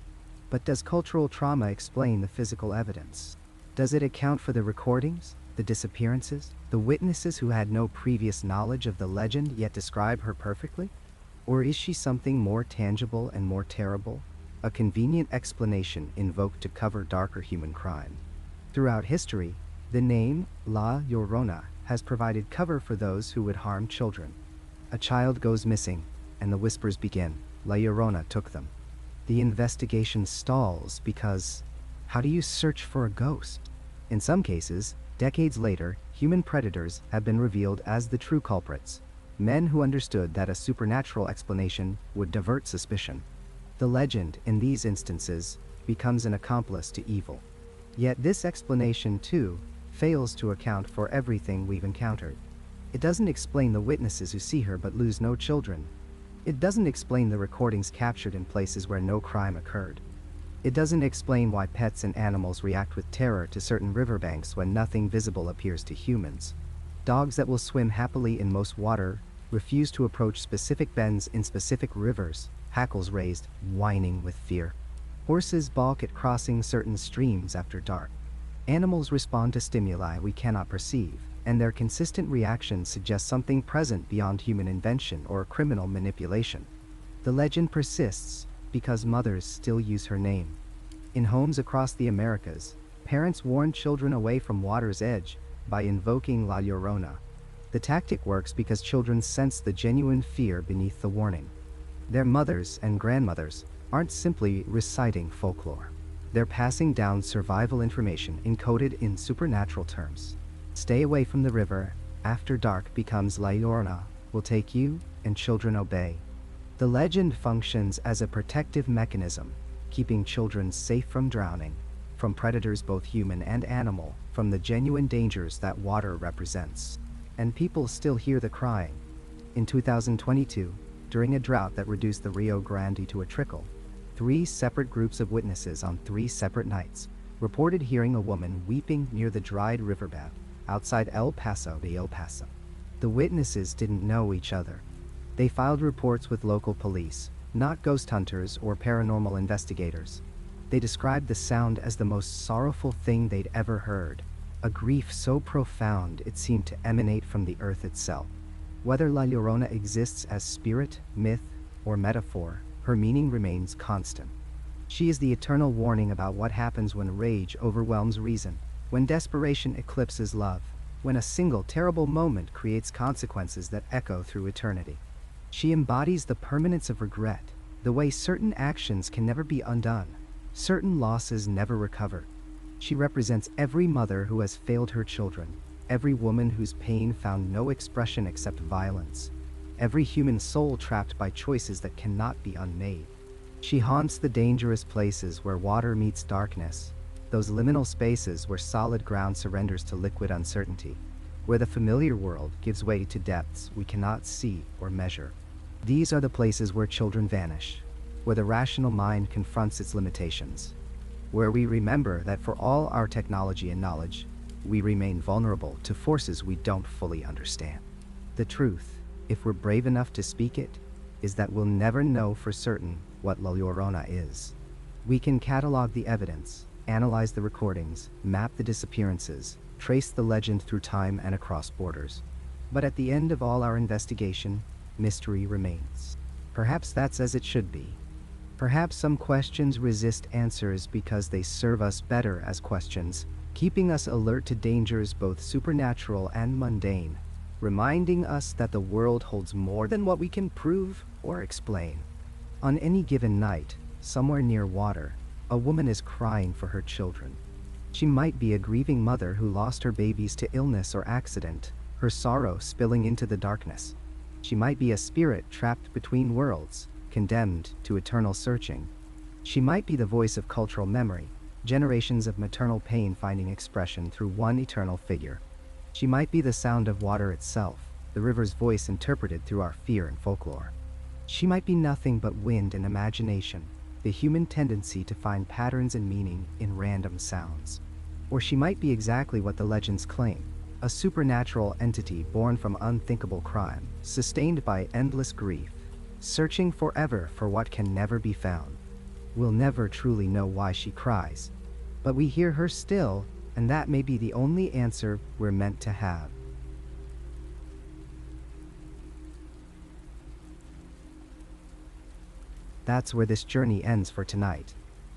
But does cultural trauma explain the physical evidence? Does it account for the recordings, the disappearances, the witnesses who had no previous knowledge of the legend yet describe her perfectly? Or is she something more tangible and more terrible, a convenient explanation invoked to cover darker human crime? Throughout history, the name La Llorona has provided cover for those who would harm children. A child goes missing, and the whispers begin. La Llorona took them. The investigation stalls because, how do you search for a ghost? In some cases, decades later, human predators have been revealed as the true culprits, men who understood that a supernatural explanation would divert suspicion. The legend, in these instances, becomes an accomplice to evil. Yet this explanation, too, fails to account for everything we've encountered. It doesn't explain the witnesses who see her but lose no children. It doesn't explain the recordings captured in places where no crime occurred. It doesn't explain why pets and animals react with terror to certain riverbanks when nothing visible appears to humans. Dogs that will swim happily in most water refuse to approach specific bends in specific rivers, hackles raised, whining with fear. Horses balk at crossing certain streams after dark. Animals respond to stimuli we cannot perceive, and their consistent reactions suggest something present beyond human invention or criminal manipulation. The legend persists because mothers still use her name. In homes across the Americas, parents warn children away from water's edge by invoking La Llorona. The tactic works because children sense the genuine fear beneath the warning. Their mothers and grandmothers aren't simply reciting folklore. They're passing down survival information encoded in supernatural terms. Stay away from the river. After dark becomes La Llorona will take you, and children obey. The legend functions as a protective mechanism, keeping children safe from drowning, from predators both human and animal, from the genuine dangers that water represents. And people still hear the crying. In 2022, during a drought that reduced the Rio Grande to a trickle, 3 separate groups of witnesses on 3 separate nights reported hearing a woman weeping near the dried riverbed outside El Paso de El Paso. The witnesses didn't know each other. They filed reports with local police, not ghost hunters or paranormal investigators. They described the sound as the most sorrowful thing they'd ever heard, a grief so profound it seemed to emanate from the earth itself. Whether La Llorona exists as spirit, myth, or metaphor, her meaning remains constant. She is the eternal warning about what happens when rage overwhelms reason, when desperation eclipses love, when a single terrible moment creates consequences that echo through eternity. She embodies the permanence of regret, the way certain actions can never be undone, certain losses never recovered. She represents every mother who has failed her children, every woman whose pain found no expression except violence, every human soul trapped by choices that cannot be unmade. She haunts the dangerous places where water meets darkness, those liminal spaces where solid ground surrenders to liquid uncertainty, where the familiar world gives way to depths we cannot see or measure. These are the places where children vanish, where the rational mind confronts its limitations, where we remember that for all our technology and knowledge, we remain vulnerable to forces we don't fully understand. The truth, if we're brave enough to speak it, is that we'll never know for certain what La Llorona is. We can catalog the evidence, analyze the recordings, map the disappearances, trace the legend through time and across borders. But at the end of all our investigation, mystery remains. Perhaps that's as it should be. Perhaps some questions resist answers because they serve us better as questions, keeping us alert to dangers both supernatural and mundane, reminding us that the world holds more than what we can prove or explain. On any given night, somewhere near water, a woman is crying for her children. She might be a grieving mother who lost her babies to illness or accident, her sorrow spilling into the darkness. She might be a spirit trapped between worlds, condemned to eternal searching. She might be the voice of cultural memory, generations of maternal pain finding expression through one eternal figure. She might be the sound of water itself, the river's voice interpreted through our fear and folklore. She might be nothing but wind and imagination, the human tendency to find patterns and meaning in random sounds. Or she might be exactly what the legends claim, a supernatural entity born from unthinkable crime, sustained by endless grief, searching forever for what can never be found. We'll never truly know why she cries, but we hear her still, and that may be the only answer we're meant to have. That's where this journey ends for tonight.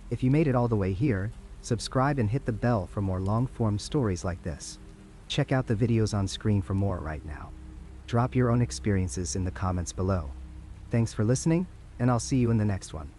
If you made it all the way here, subscribe and hit the bell for more long-form stories like this. Check out the videos on screen for more right now. Drop your own experiences in the comments below. Thanks for listening, and I'll see you in the next one.